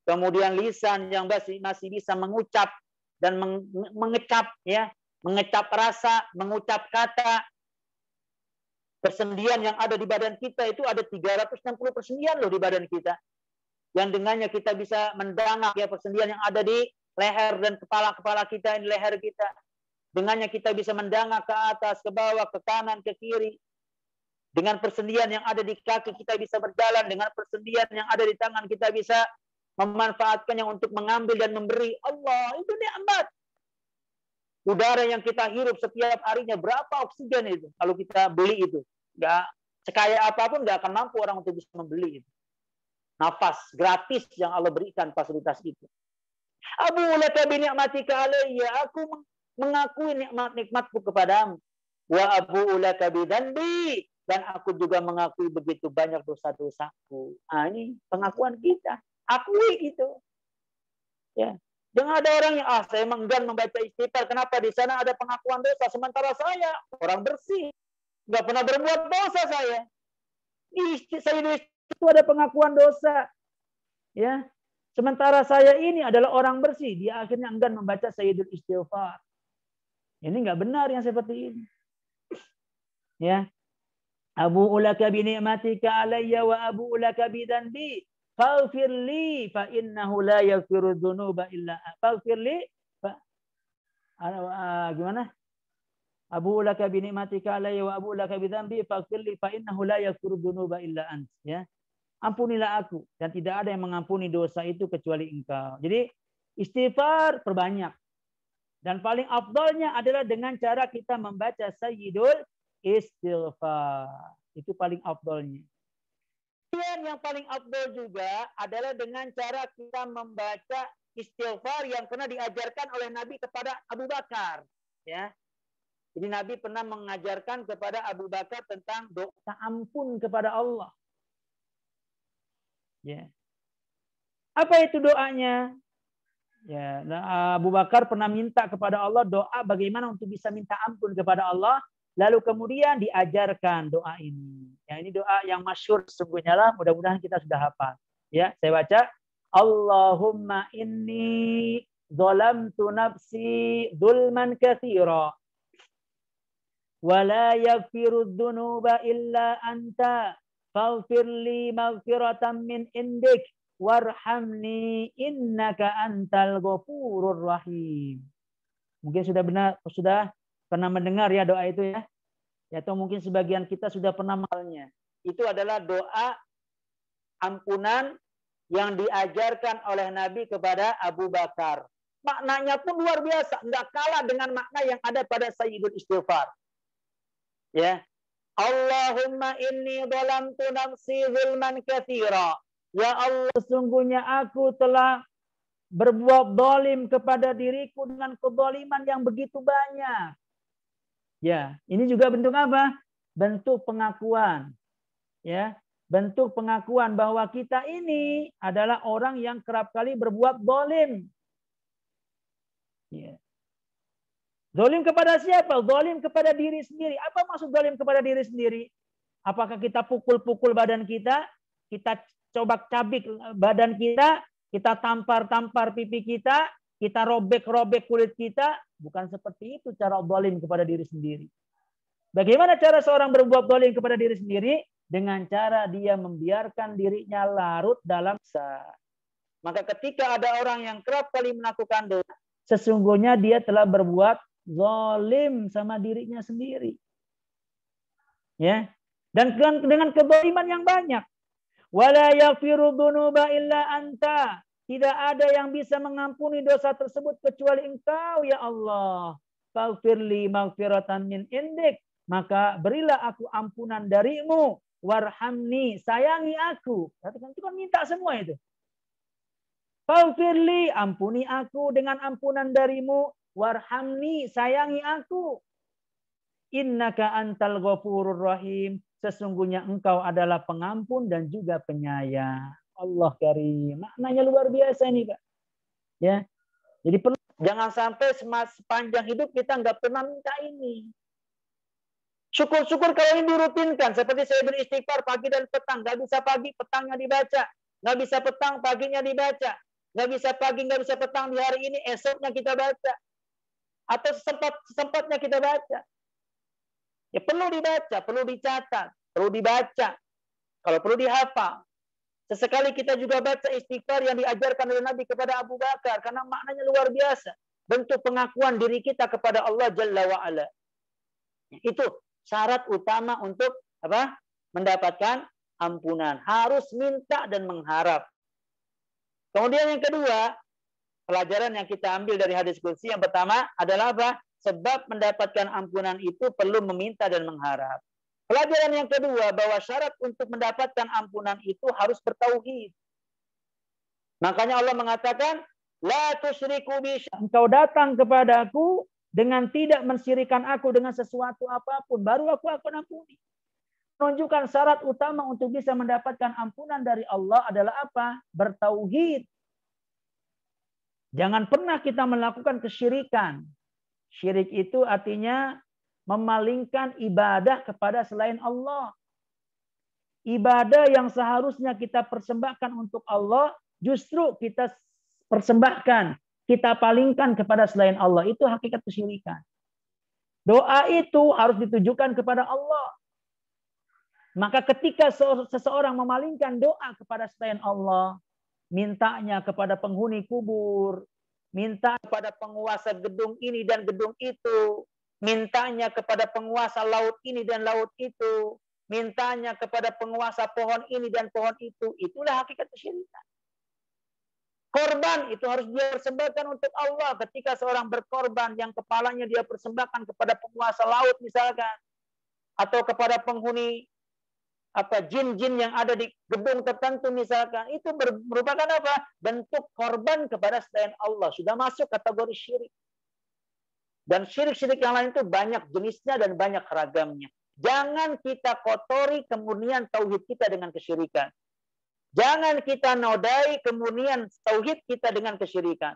kemudian lisan yang masih bisa mengucap dan mengecap, ya, mengecap rasa, mengucap kata. Persendian yang ada di badan kita itu ada 360 persendian loh di badan kita. Yang dengannya kita bisa mendangak, ya, persendian yang ada di leher dan kepala kita, ini leher kita. Dengannya kita bisa mendangak ke atas, ke bawah, ke kanan, ke kiri. Dengan persendian yang ada di kaki kita bisa berjalan. Dengan persendian yang ada di tangan kita bisa memanfaatkannya untuk mengambil dan memberi. Allah, itu nikmat. Udara yang kita hirup setiap harinya, berapa oksigen itu? Kalau kita beli itu, nggak sekaya apapun nggak akan mampu orang untuk bisa membeli itu. Nafas gratis yang Allah berikan fasilitas itu. Abu laka bi ni'matika alayya. Aku mengakui nikmat-nikmatku kepadamu. Wa abu laka bi dzanbi. Dan aku juga mengakui begitu banyak dosa-dosaku. Nah, ini pengakuan kita. Akui itu. Ya. Jangan ada orang yang, saya enggan membaca istighfar. Kenapa? Di sana ada pengakuan dosa. Sementara saya, orang bersih. Nggak pernah berbuat dosa saya. Saya itu ada pengakuan dosa. Ya. Sementara saya ini adalah orang bersih. Dia akhirnya enggan membaca sayyidul istighfar. Ini nggak benar yang seperti ini. Ya. Abu'u laka bi ni'matika alayya wa abu'u laka bi dzanbi faghfir li fa innahu la yaghfiru dzunuba illa faghfir li gimana? Abu'u laka bi ni'matika alayya wa abu'u laka bi dzanbi faghfir li fa innahu la yaghfiru dzunuba illa ant. Ya. Ampunilah aku, dan tidak ada yang mengampuni dosa itu kecuali engkau. Jadi istighfar perbanyak. Dan paling afdalnya adalah dengan cara kita membaca sayyidul istighfar. Itu paling afdalnya. Yang paling afdal juga adalah dengan cara kita membaca istighfar yang pernah diajarkan oleh Nabi kepada Abu Bakar. Ya. Jadi Nabi pernah mengajarkan kepada Abu Bakar tentang doa ampun kepada Allah. Ya. Apa itu doanya? Ya, Abu Bakar pernah minta kepada Allah doa bagaimana untuk bisa minta ampun kepada Allah. Lalu kemudian diajarkan doa ini. Ya, ini doa yang masyhur sesungguhnya lah. Mudah-mudahan kita sudah hafal. Ya, saya baca. Allahumma inni zalamtu nafsi dzulman katsira. Wa la yaghfiru dzunuba illa anta. Faghfir li maghfiratan min indik. Warhamni innaka antal ghafurur rahim. Mungkin sudah pernah mendengar ya doa itu ya. Ya, atau mungkin sebagian kita sudah pernah mengenalnya. Itu adalah doa ampunan yang diajarkan oleh Nabi kepada Abu Bakar. Maknanya pun luar biasa, enggak kalah dengan makna yang ada pada Sayyidul Istighfar. Ya. Allahumma inni dhalamtu nafsi zulman katsira. Ya Allah, sesungguhnya aku telah berbuat zalim kepada diriku dengan kezaliman yang begitu banyak. Ya, ini juga bentuk apa? Bentuk pengakuan. Ya, bentuk pengakuan bahwa kita ini adalah orang yang kerap kali berbuat zalim. Ya. Zalim kepada siapa? Zalim kepada diri sendiri. Apa maksud zalim kepada diri sendiri? Apakah kita pukul-pukul badan kita? Kita cobak-cabik badan kita tampar-tampar pipi kita robek-robek kulit kita. Bukan seperti itu cara zalim kepada diri sendiri. Bagaimana cara seorang berbuat zalim kepada diri sendiri? Dengan cara dia membiarkan dirinya larut dalam dosa. Maka ketika ada orang yang kerap kali melakukan dosa, sesungguhnya dia telah berbuat zalim sama dirinya sendiri. Ya. Dan dengan kezaliman yang banyak. Wala yaghfiru dzunuba illa anta. Tidak ada yang bisa mengampuni dosa tersebut kecuali Engkau ya Allah. Faghfirli maghfiratan min indik. Maka berilah aku ampunan darimu. Warhamni, sayangi aku. Itu kan minta semua itu. Faghfirli, ampuni aku dengan ampunan darimu. Warhamni, sayangi aku. Innaka antal ghafurur rahim. Sesungguhnya engkau adalah pengampun dan juga penyayang. Allah karim. Maknanya luar biasa ini, Pak. Ya. Jadi jangan sampai sepanjang hidup kita nggak pernah minta ini. Syukur-syukur kalau ini dirutinkan. Seperti saya beristighfar pagi dan petang. Nggak bisa pagi, petangnya dibaca. Nggak bisa petang, paginya dibaca. Nggak bisa pagi, nggak bisa petang di hari ini, esoknya kita baca. Atau sempatnya kita baca. Ya perlu dibaca, perlu dicatat, perlu dibaca. Kalau perlu dihafal. Sesekali kita juga baca istighfar yang diajarkan oleh Nabi kepada Abu Bakar. Karena maknanya luar biasa. Bentuk pengakuan diri kita kepada Allah Jalla wa'ala. Itu syarat utama untuk apa? Mendapatkan ampunan. Harus minta dan mengharap. Kemudian yang kedua, pelajaran yang kita ambil dari hadis qudsi yang pertama adalah apa? Sebab mendapatkan ampunan itu perlu meminta dan mengharap. Pelajaran yang kedua, bahwa syarat untuk mendapatkan ampunan itu harus bertauhid. Makanya Allah mengatakan, La tusyriku bi syai'in. Engkau datang kepadaku dengan tidak mensyirikan aku dengan sesuatu apapun, baru aku akan ampuni. Menunjukkan syarat utama untuk bisa mendapatkan ampunan dari Allah adalah apa? Bertauhid. Jangan pernah kita melakukan kesyirikan. Syirik itu artinya memalingkan ibadah kepada selain Allah. Ibadah yang seharusnya kita persembahkan untuk Allah, justru kita persembahkan, kita palingkan kepada selain Allah. Itu hakikat kesyirikan. Doa itu harus ditujukan kepada Allah. Maka ketika seseorang memalingkan doa kepada selain Allah, mintanya kepada penghuni kubur, minta kepada penguasa gedung ini dan gedung itu, mintanya kepada penguasa laut ini dan laut itu, mintanya kepada penguasa pohon ini dan pohon itu, itulah hakikat kesyirikan. Korban itu harus dia persembahkan untuk Allah. Ketika seorang berkorban yang kepalanya dia persembahkan kepada penguasa laut misalkan, atau kepada penghuni jin-jin yang ada di gedung tertentu misalkan, itu merupakan apa? Bentuk korban kepada selain Allah. Sudah masuk kategori syirik. Dan syirik-syirik yang lain itu banyak jenisnya dan banyak ragamnya. Jangan kita kotori kemurnian tauhid kita dengan kesyirikan. Jangan kita nodai kemurnian tauhid kita dengan kesyirikan.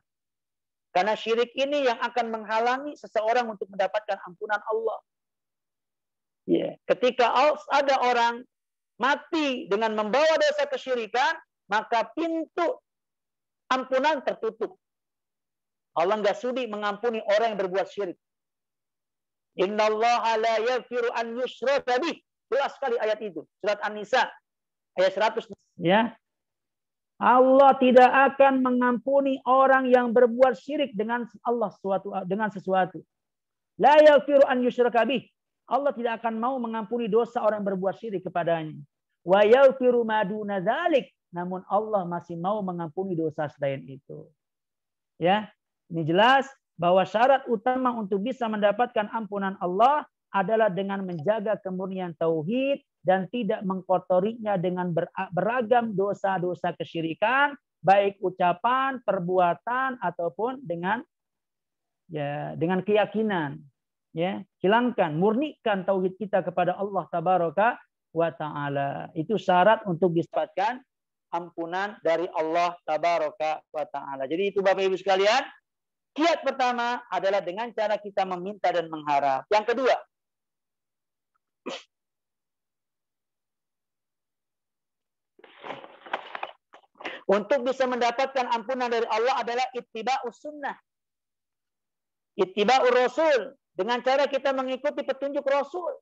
Karena syirik ini yang akan menghalangi seseorang untuk mendapatkan ampunan Allah. Ya, ketika ada orang mati dengan membawa dosa kesyirikan, maka pintu ampunan tertutup. Allah nggak sudi mengampuni orang yang berbuat syirik. Innallaha la yaghfiru an yushraka bih. Jelas sekali ayat itu. Surat An-Nisa ayat 100. Ya. Allah tidak akan mengampuni orang yang berbuat syirik dengan Allah dengan sesuatu. La yaghfiru an yushraka bih. Allah tidak akan mau mengampuni dosa orang yang berbuat syirik kepadanya. Wa yaghfiru ma duna dzalik. Namun Allah masih mau mengampuni dosa selain itu. Ya. Ini jelas bahwa syarat utama untuk bisa mendapatkan ampunan Allah adalah dengan menjaga kemurnian tauhid dan tidak mengkotorinya dengan beragam dosa-dosa kesyirikan, baik ucapan, perbuatan ataupun dengan keyakinan. Ya, hilangkan, murnikan tauhid kita kepada Allah tabaraka wa taala. Itu syarat untuk didapatkan ampunan dari Allah tabaraka wa taala. Jadi itu Bapak Ibu sekalian, kiat pertama adalah dengan cara kita meminta dan mengharap. Yang kedua, untuk bisa mendapatkan ampunan dari Allah adalah ittiba'us sunnah. Ittiba'ur rasul. Dengan cara kita mengikuti petunjuk Rasul.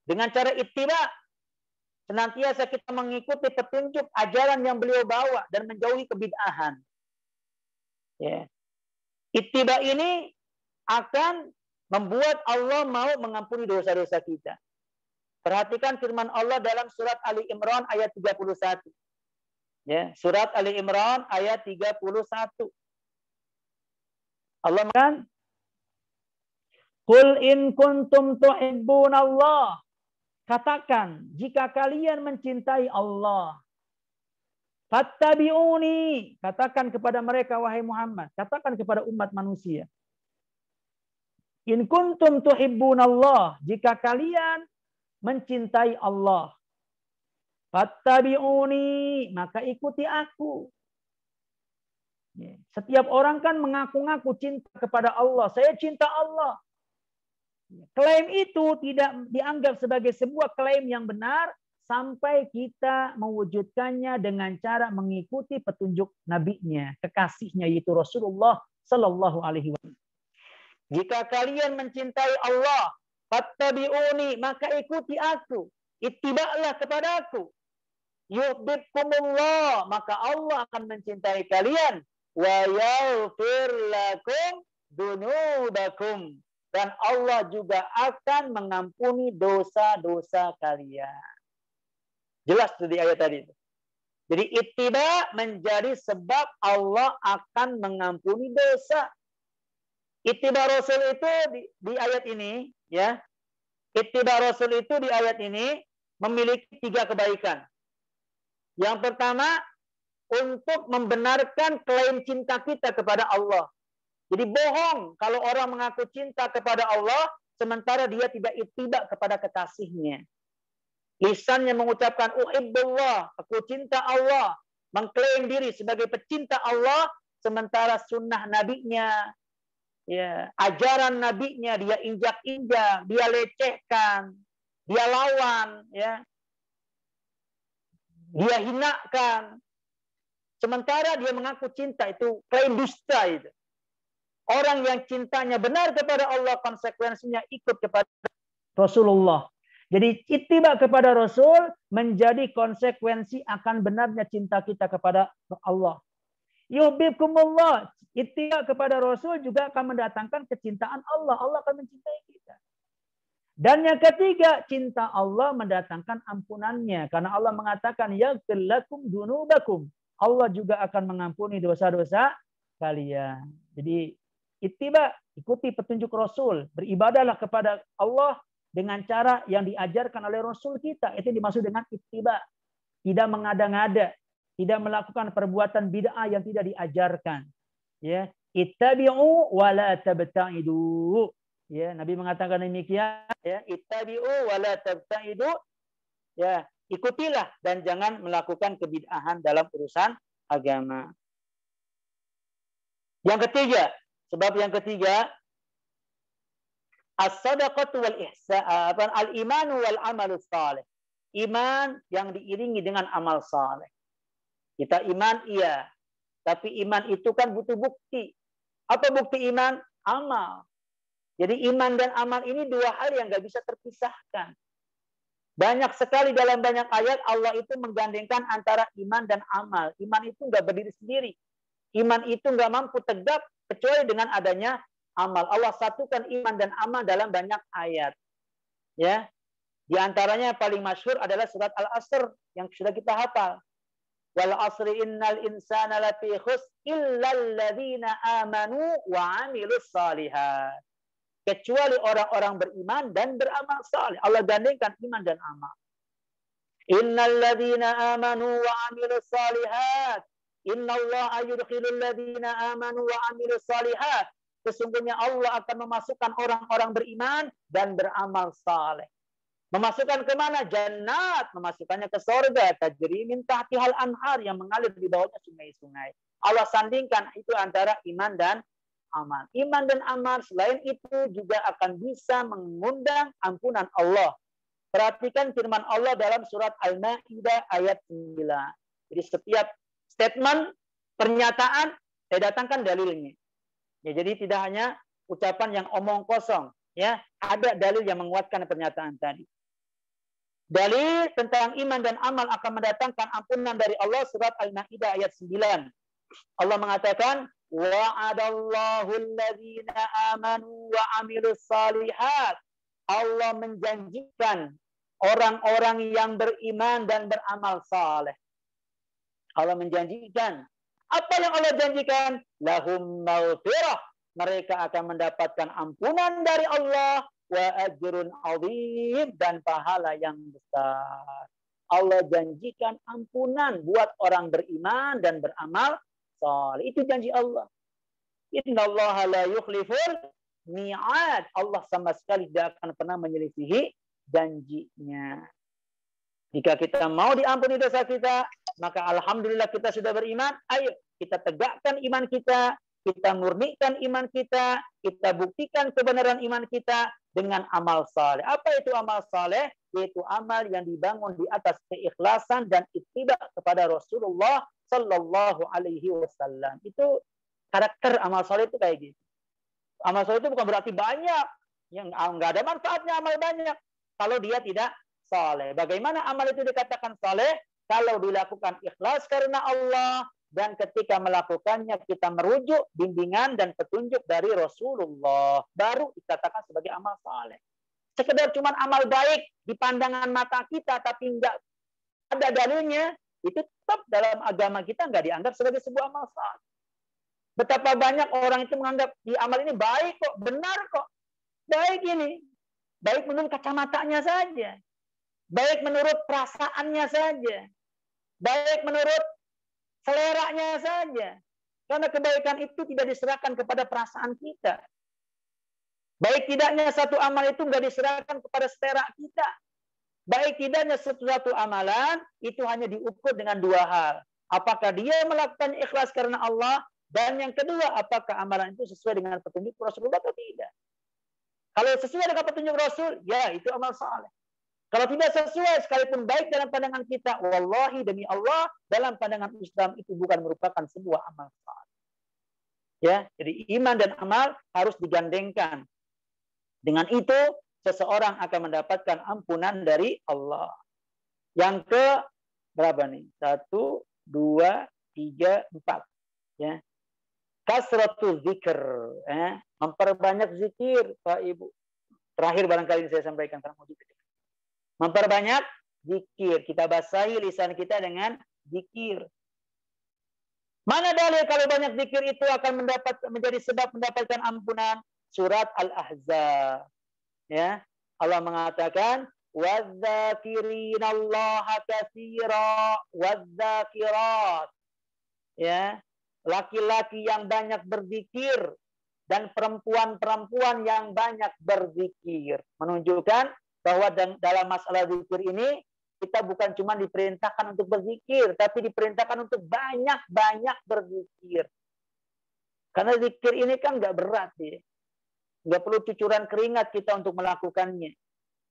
Dengan cara ittiba. Senantiasa kita mengikuti petunjuk ajaran yang beliau bawa. Dan menjauhi kebid'ahan. Ya. Ittiba ini akan membuat Allah mau mengampuni dosa-dosa kita. Perhatikan firman Allah dalam surat Ali Imran ayat 31. Ya, surat Ali Imran ayat 31. Allah mengatakan, "Qul in kuntum tuhibbunallah." Katakan, jika kalian mencintai Allah, fattabi'uni. Katakan kepada mereka, wahai Muhammad, katakan kepada umat manusia. In kuntum tuhibbunallah, jika kalian mencintai Allah, fattabi'uni, maka ikuti aku. Setiap orang kan mengaku-ngaku cinta kepada Allah. Saya cinta Allah. Klaim itu tidak dianggap sebagai sebuah klaim yang benar sampai kita mewujudkannya dengan cara mengikuti petunjuk nabinya, kekasihnya yaitu Rasulullah Sallallahu Alaihi Wasallam. Jika kalian mencintai Allah, fattabi'uni, maka ikuti aku, ittiba'lah kepada aku. Yuhibbukumullah, maka Allah akan mencintai kalian. Wa yaghfir lakum dunubakum. Dan Allah juga akan mengampuni dosa-dosa kalian. Jelas di ayat tadi. Jadi ittiba menjadi sebab Allah akan mengampuni dosa. Ittiba Rasul itu di ayat ini, ya. Ittiba Rasul itu di ayat ini memiliki 3 kebaikan. Yang pertama, untuk membenarkan klaim cinta kita kepada Allah. Jadi bohong kalau orang mengaku cinta kepada Allah, sementara dia tidak ittiba kepada kekasihnya. Lisannya mengucapkan, uhibbullah, aku cinta Allah. Mengklaim diri sebagai pecinta Allah, sementara sunnah nabinya, ya, ajaran nabinya dia injak-injak, dia lecehkan, dia lawan, ya, dia hinakan. Sementara dia mengaku cinta, itu klaim dusta itu. Orang yang cintanya benar kepada Allah, konsekuensinya ikut kepada Rasulullah. Jadi ittiba kepada Rasul menjadi konsekuensi akan benarnya cinta kita kepada Allah. Yuhibbukumullah, ittiba kepada Rasul juga akan mendatangkan kecintaan Allah. Allah akan mencintai kita. Dan yang ketiga, cinta Allah mendatangkan ampunannya. Karena Allah mengatakan, yaghfir lakum dunubakum. Allah juga akan mengampuni dosa-dosa kalian. Jadi ittiba, ikuti petunjuk Rasul. Beribadahlah kepada Allah dengan cara yang diajarkan oleh Rasul kita. Itu dimaksud dengan ittiba. Tidak mengada-ngada. Tidak melakukan perbuatan bid'ah yang tidak diajarkan. Ya, Ittabi'u wa la tabta'idu. Ya, Nabi mengatakan demikian, ya, ittabi'u wa la tabta'idu. Ya, ikutilah dan jangan melakukan kebid'ahan dalam urusan agama. Yang ketiga, sebab yang ketiga, as-sadaqatu wal ihsan, al-iman wal amalus saleh. Iman yang diiringi dengan amal saleh. Kita iman iya, tapi iman itu kan butuh bukti. Apa bukti iman? Amal. Jadi iman dan amal ini dua hal yang nggak bisa terpisahkan. Banyak sekali dalam banyak ayat Allah itu menggandengkan antara iman dan amal. Iman itu nggak berdiri sendiri. Iman itu nggak mampu tegak kecuali dengan adanya amal. Allah satukan iman dan amal dalam banyak ayat. Ya, di antaranya yang paling masyhur adalah surat Al-Asr yang sudah kita hafal. Wal asri innal insana lafi khusr illal ladzina amanu wa 'amilus shalihat. Kecuali orang-orang beriman dan beramal saleh. Allah gandengkan iman dan amal. Innal ladzina amanu wa 'amilus shalihat. Innallaha yudkhilul ladzina amanu wa 'amilus shalihat. Sesungguhnya Allah akan memasukkan orang-orang beriman dan beramal saleh. Memasukkan ke mana? Jannat, memasukkannya ke surga. Tajri min tahtihal anhar, yang mengalir di bawahnya sungai-sungai. Allah sandingkan itu antara iman dan amal. Iman dan amal selain itu juga akan bisa mengundang ampunan Allah. Perhatikan firman Allah dalam surat Al-Maidah ayat 9. Jadi setiap statement, pernyataan, saya datangkan dalilnya. Ya, jadi tidak hanya ucapan yang omong kosong. Ya, ada dalil yang menguatkan pernyataan tadi. Dalil tentang iman dan amal akan mendatangkan ampunan dari Allah, surat Al-Maidah ayat 9. Allah mengatakan, wa'adallahu alladhina amanu wa 'amilus shalihat. Allah menjanjikan orang-orang yang beriman dan beramal saleh. Allah menjanjikan. Apa yang Allah janjikan? Lahum maghfirah. Mereka akan mendapatkan ampunan dari Allah. Wa ajrun 'azim, dan pahala yang besar. Allah janjikan ampunan buat orang beriman dan beramal saleh. Itu janji Allah. Innallaha la yukhliful mi'ad. Allah sama sekali tidak akan pernah menyelisihi janjinya. Jika kita mau diampuni dosa kita, maka alhamdulillah kita sudah beriman. Ayo kita tegakkan iman kita, kita murnikan iman kita buktikan kebenaran iman kita dengan amal saleh. Apa itu amal saleh? Yaitu amal yang dibangun di atas keikhlasan dan ittiba kepada Rasulullah Sallallahu Alaihi Wasallam. Itu karakter amal saleh itu kayak gitu. Amal saleh itu bukan berarti banyak, yang nggak ada manfaatnya amal banyak kalau dia tidak saleh. Bagaimana amal itu dikatakan saleh? Kalau dilakukan ikhlas karena Allah, dan ketika melakukannya kita merujuk bimbingan dan petunjuk dari Rasulullah, baru dikatakan sebagai amal saleh. Sekedar cuma amal baik di pandangan mata kita tapi enggak ada dalilnya, itu tetap dalam agama kita enggak dianggap sebagai sebuah amal saleh. Betapa banyak orang itu menganggap di amal ini baik kok, benar kok. Baik ini. Baik menurut kacamatanya saja. Baik menurut perasaannya saja. Baik menurut seleranya saja. Karena kebaikan itu tidak diserahkan kepada perasaan kita. Baik tidaknya satu amal itu nggak diserahkan kepada selera kita. Baik tidaknya satu amalan itu hanya diukur dengan dua hal. Apakah dia melakukan ikhlas karena Allah, dan yang kedua, apakah amalan itu sesuai dengan petunjuk Rasulullah atau tidak. Kalau sesuai dengan petunjuk Rasul, ya itu amal saleh. Kalau tidak sesuai, sekalipun baik dalam pandangan kita, wallahi demi Allah, dalam pandangan Islam itu bukan merupakan sebuah amal saleh. Ya, jadi iman dan amal harus digandengkan. Dengan itu, seseorang akan mendapatkan ampunan dari Allah. Yang ke berapa nih? 1, 2, 3, 4. Ya. Kasratu zikr. Memperbanyak zikir, Pak Ibu. Terakhir barangkali ini saya sampaikan. Memperbanyak zikir. Kita basahi lisan kita dengan zikir. Mana dalil kalau banyak zikir itu akan menjadi sebab mendapatkan ampunan? Surat Al-Ahzab. Ya, Allah mengatakan, "Wadz-dzakirinallaha katsira wadz-dzakirat." Ya, laki-laki yang banyak berzikir dan perempuan-perempuan yang banyak berzikir. Menunjukkan bahwa dalam masalah zikir ini kita bukan cuma diperintahkan untuk berzikir, tapi diperintahkan untuk banyak-banyak berzikir. Karena zikir ini kan nggak berat ya. Nggak perlu cucuran keringat kita untuk melakukannya.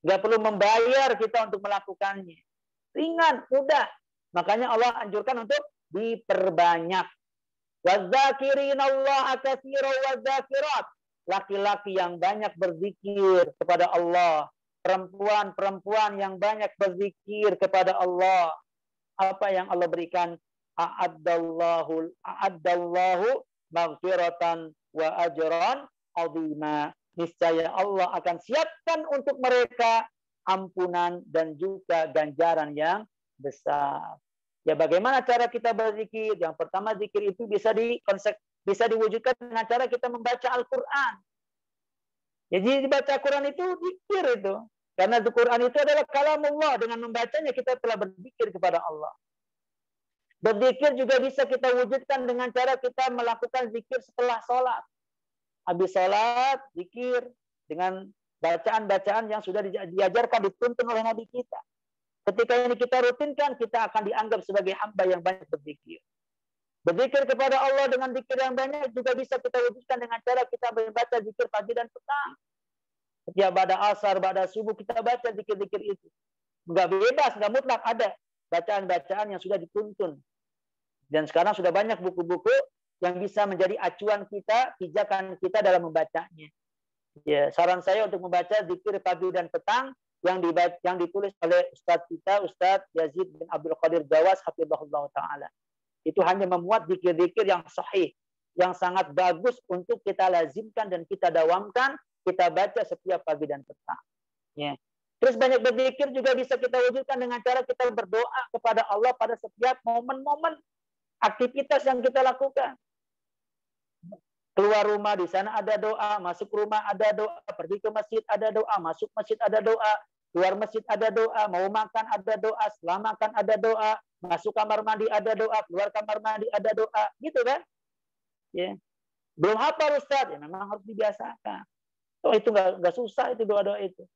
Nggak perlu membayar kita untuk melakukannya. Ringan, mudah. Makanya Allah anjurkan untuk diperbanyak. Wadzakirinallaha katsiran wadzakirat. Laki-laki yang banyak berzikir kepada Allah. Perempuan-perempuan yang banyak berzikir kepada Allah. Apa yang Allah berikan? A'addallahu maghfiratan wa ajran azima. Niscaya Allah akan siapkan untuk mereka ampunan dan juga ganjaran yang besar. Ya, bagaimana cara kita berzikir? Yang pertama, zikir itu bisa diwujudkan dengan cara kita membaca Al-Quran. Jadi dibaca Quran itu zikir itu. Karena Al-Quran itu adalah kalamullah. Dengan membacanya kita telah berzikir kepada Allah. Berzikir juga bisa kita wujudkan dengan cara kita melakukan zikir setelah sholat. Habis sholat, zikir dengan bacaan-bacaan yang sudah diajarkan, dituntun oleh Nabi kita. Ketika ini kita rutinkan, kita akan dianggap sebagai hamba yang banyak berzikir. Berzikir kepada Allah dengan zikir yang banyak juga bisa kita wujudkan dengan cara kita membaca zikir pagi dan petang. Setiap pada asar, pada subuh kita baca zikir-zikir itu. Enggak bebas, enggak mutlak, ada bacaan-bacaan yang sudah dituntun. Dan sekarang sudah banyak buku-buku yang bisa menjadi acuan kita, pijakan kita dalam membacanya. Ya, saran saya untuk membaca zikir pagi dan petang yang ditulis oleh Ustadz kita, Ustadz Yazid bin Abdul Qadir Jawas, hafizahullah ta'ala. Itu hanya memuat zikir-zikir yang sahih, yang sangat bagus untuk kita lazimkan dan kita dawamkan, kita baca setiap pagi dan petang. Ya. Terus banyak berzikir juga bisa kita wujudkan dengan cara kita berdoa kepada Allah pada setiap momen-momen aktivitas yang kita lakukan. Keluar rumah di sana ada doa, masuk rumah ada doa, pergi ke masjid ada doa, masuk masjid ada doa, keluar masjid ada doa, mau makan ada doa, setelah makan ada doa, masuk kamar mandi ada doa, keluar kamar mandi ada doa, gitu kan? Ya. Belum hafal Ustaz, ya memang harus dibiasakan. Oh, itu nggak susah itu doa-doa itu.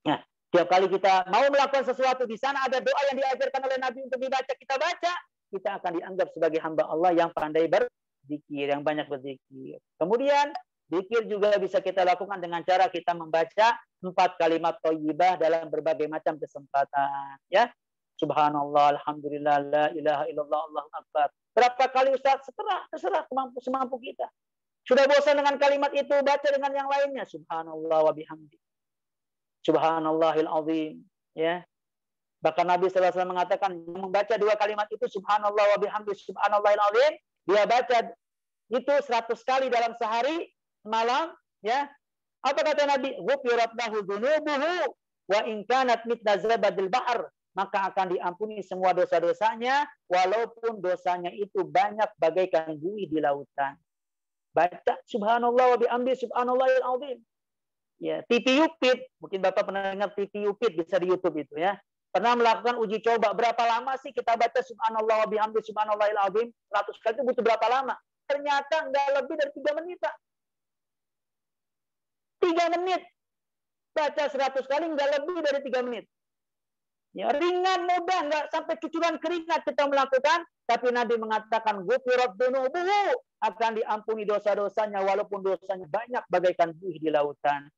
Nah, tiap kali kita mau melakukan sesuatu di sana ada doa yang diajarkan oleh Nabi untuk dibaca, kita baca, kita akan dianggap sebagai hamba Allah yang pandai berzikir, yang banyak berzikir. Kemudian zikir juga bisa kita lakukan dengan cara kita membaca 4 kalimat thayyibah dalam berbagai macam kesempatan. Ya, Subhanallah, Alhamdulillah, la ilaha illallah, Allahu Akbar. Berapa kali Ustaz? Terserah semampu kita. Sudah bosan dengan kalimat itu, baca dengan yang lainnya. Subhanallah wa bihamdi. Subhanallahil azim. Ya. Bahkan Nabi SAW mengatakan, membaca 2 kalimat itu, Subhanallah wa bihamdi, Subhanallahil azim, dia baca itu 100 kali dalam sehari, malam. Ya. Apa kata Nabi? Ghufirat lahu dzunubuhu wa in kanat mithla zabadil bahr. Maka akan diampuni semua dosa-dosanya, walaupun dosanya itu banyak bagaikan buih di lautan. Baca Subhanallah wa bihamdi Subhanallahil azim. Ya, TV Upit, mungkin Bapak pernah dengar TV Upit, bisa di YouTube itu ya. Pernah melakukan uji coba, berapa lama sih kita baca Subhanallah wa bihamdi Subhanallahil azim 100 kali itu butuh berapa lama? Ternyata nggak lebih dari 3 menit, Pak. 3 menit. Baca 100 kali nggak lebih dari 3 menit. Ya, ringan, mudah, nggak sampai cucuran keringat kita melakukan, tapi Nabi mengatakan ghufirat dzunubuhu, akan diampuni dosa-dosanya walaupun dosanya banyak bagaikan buih di lautan.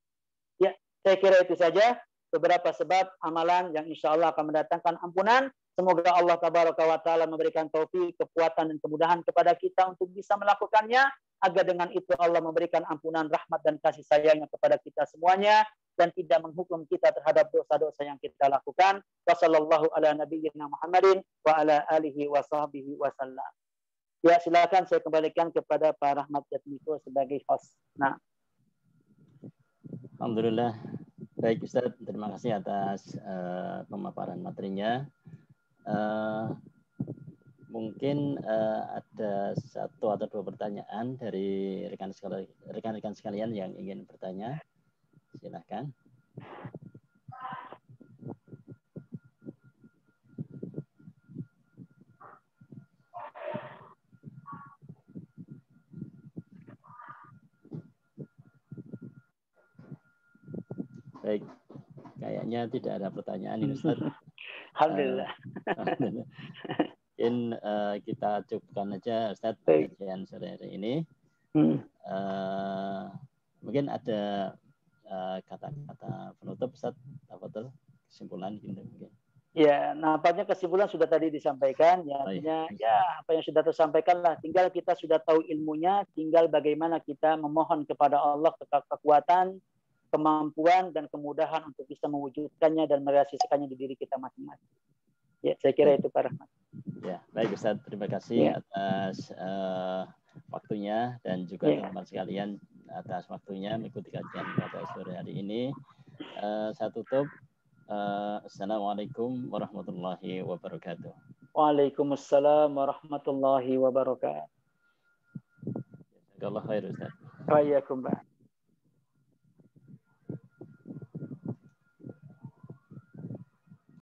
Ya, saya kira itu saja beberapa sebab amalan yang insya Allah akan mendatangkan ampunan. Semoga Allah Tabaraka wa Ta'ala memberikan taufik, kekuatan dan kemudahan kepada kita untuk bisa melakukannya, agar dengan itu Allah memberikan ampunan, rahmat dan kasih sayangnya kepada kita semuanya, dan tidak menghukum kita terhadap dosa-dosa yang kita lakukan. Wassallallahu ala nabiyyina Muhammadin wa ala alihi wa sahbihi wasallam. Ya, silakan saya kembalikan kepada Pak Rahmat Jatmiko sebagai host. Nah, Alhamdulillah. Baik Ustaz, terima kasih atas pemaparan materinya. Mungkin ada 1 atau 2 pertanyaan dari rekan-rekan sekalian yang ingin bertanya. Silakan. Baik, kayaknya tidak ada pertanyaan ini Ustaz. Alhamdulillah. Mungkin kita cukupkan aja Ustaz kajian sore hari ini. Mungkin ada kata-kata penutup Ustaz, betul kesimpulan gitu mungkin. Ya, nampaknya kesimpulan sudah tadi disampaikan. Ya, artinya ya apa yang sudah tersampaikan lah. Tinggal kita sudah tahu ilmunya, tinggal bagaimana kita memohon kepada Allah kekuatan, kemampuan dan kemudahan untuk bisa mewujudkannya dan merealisasikannya di diri kita masing-masing. Ya, saya kira itu Pak Rahmat. Ya, baik Ustaz, terima kasih atas waktunya dan juga teman-teman sekalian atas waktunya mengikuti kajian pada sore hari ini. Saya tutup. Assalamualaikum warahmatullahi wabarakatuh. Waalaikumsalam warahmatullahi wabarakatuh. Jazakallah khair Ustaz. Waalaikumsalam.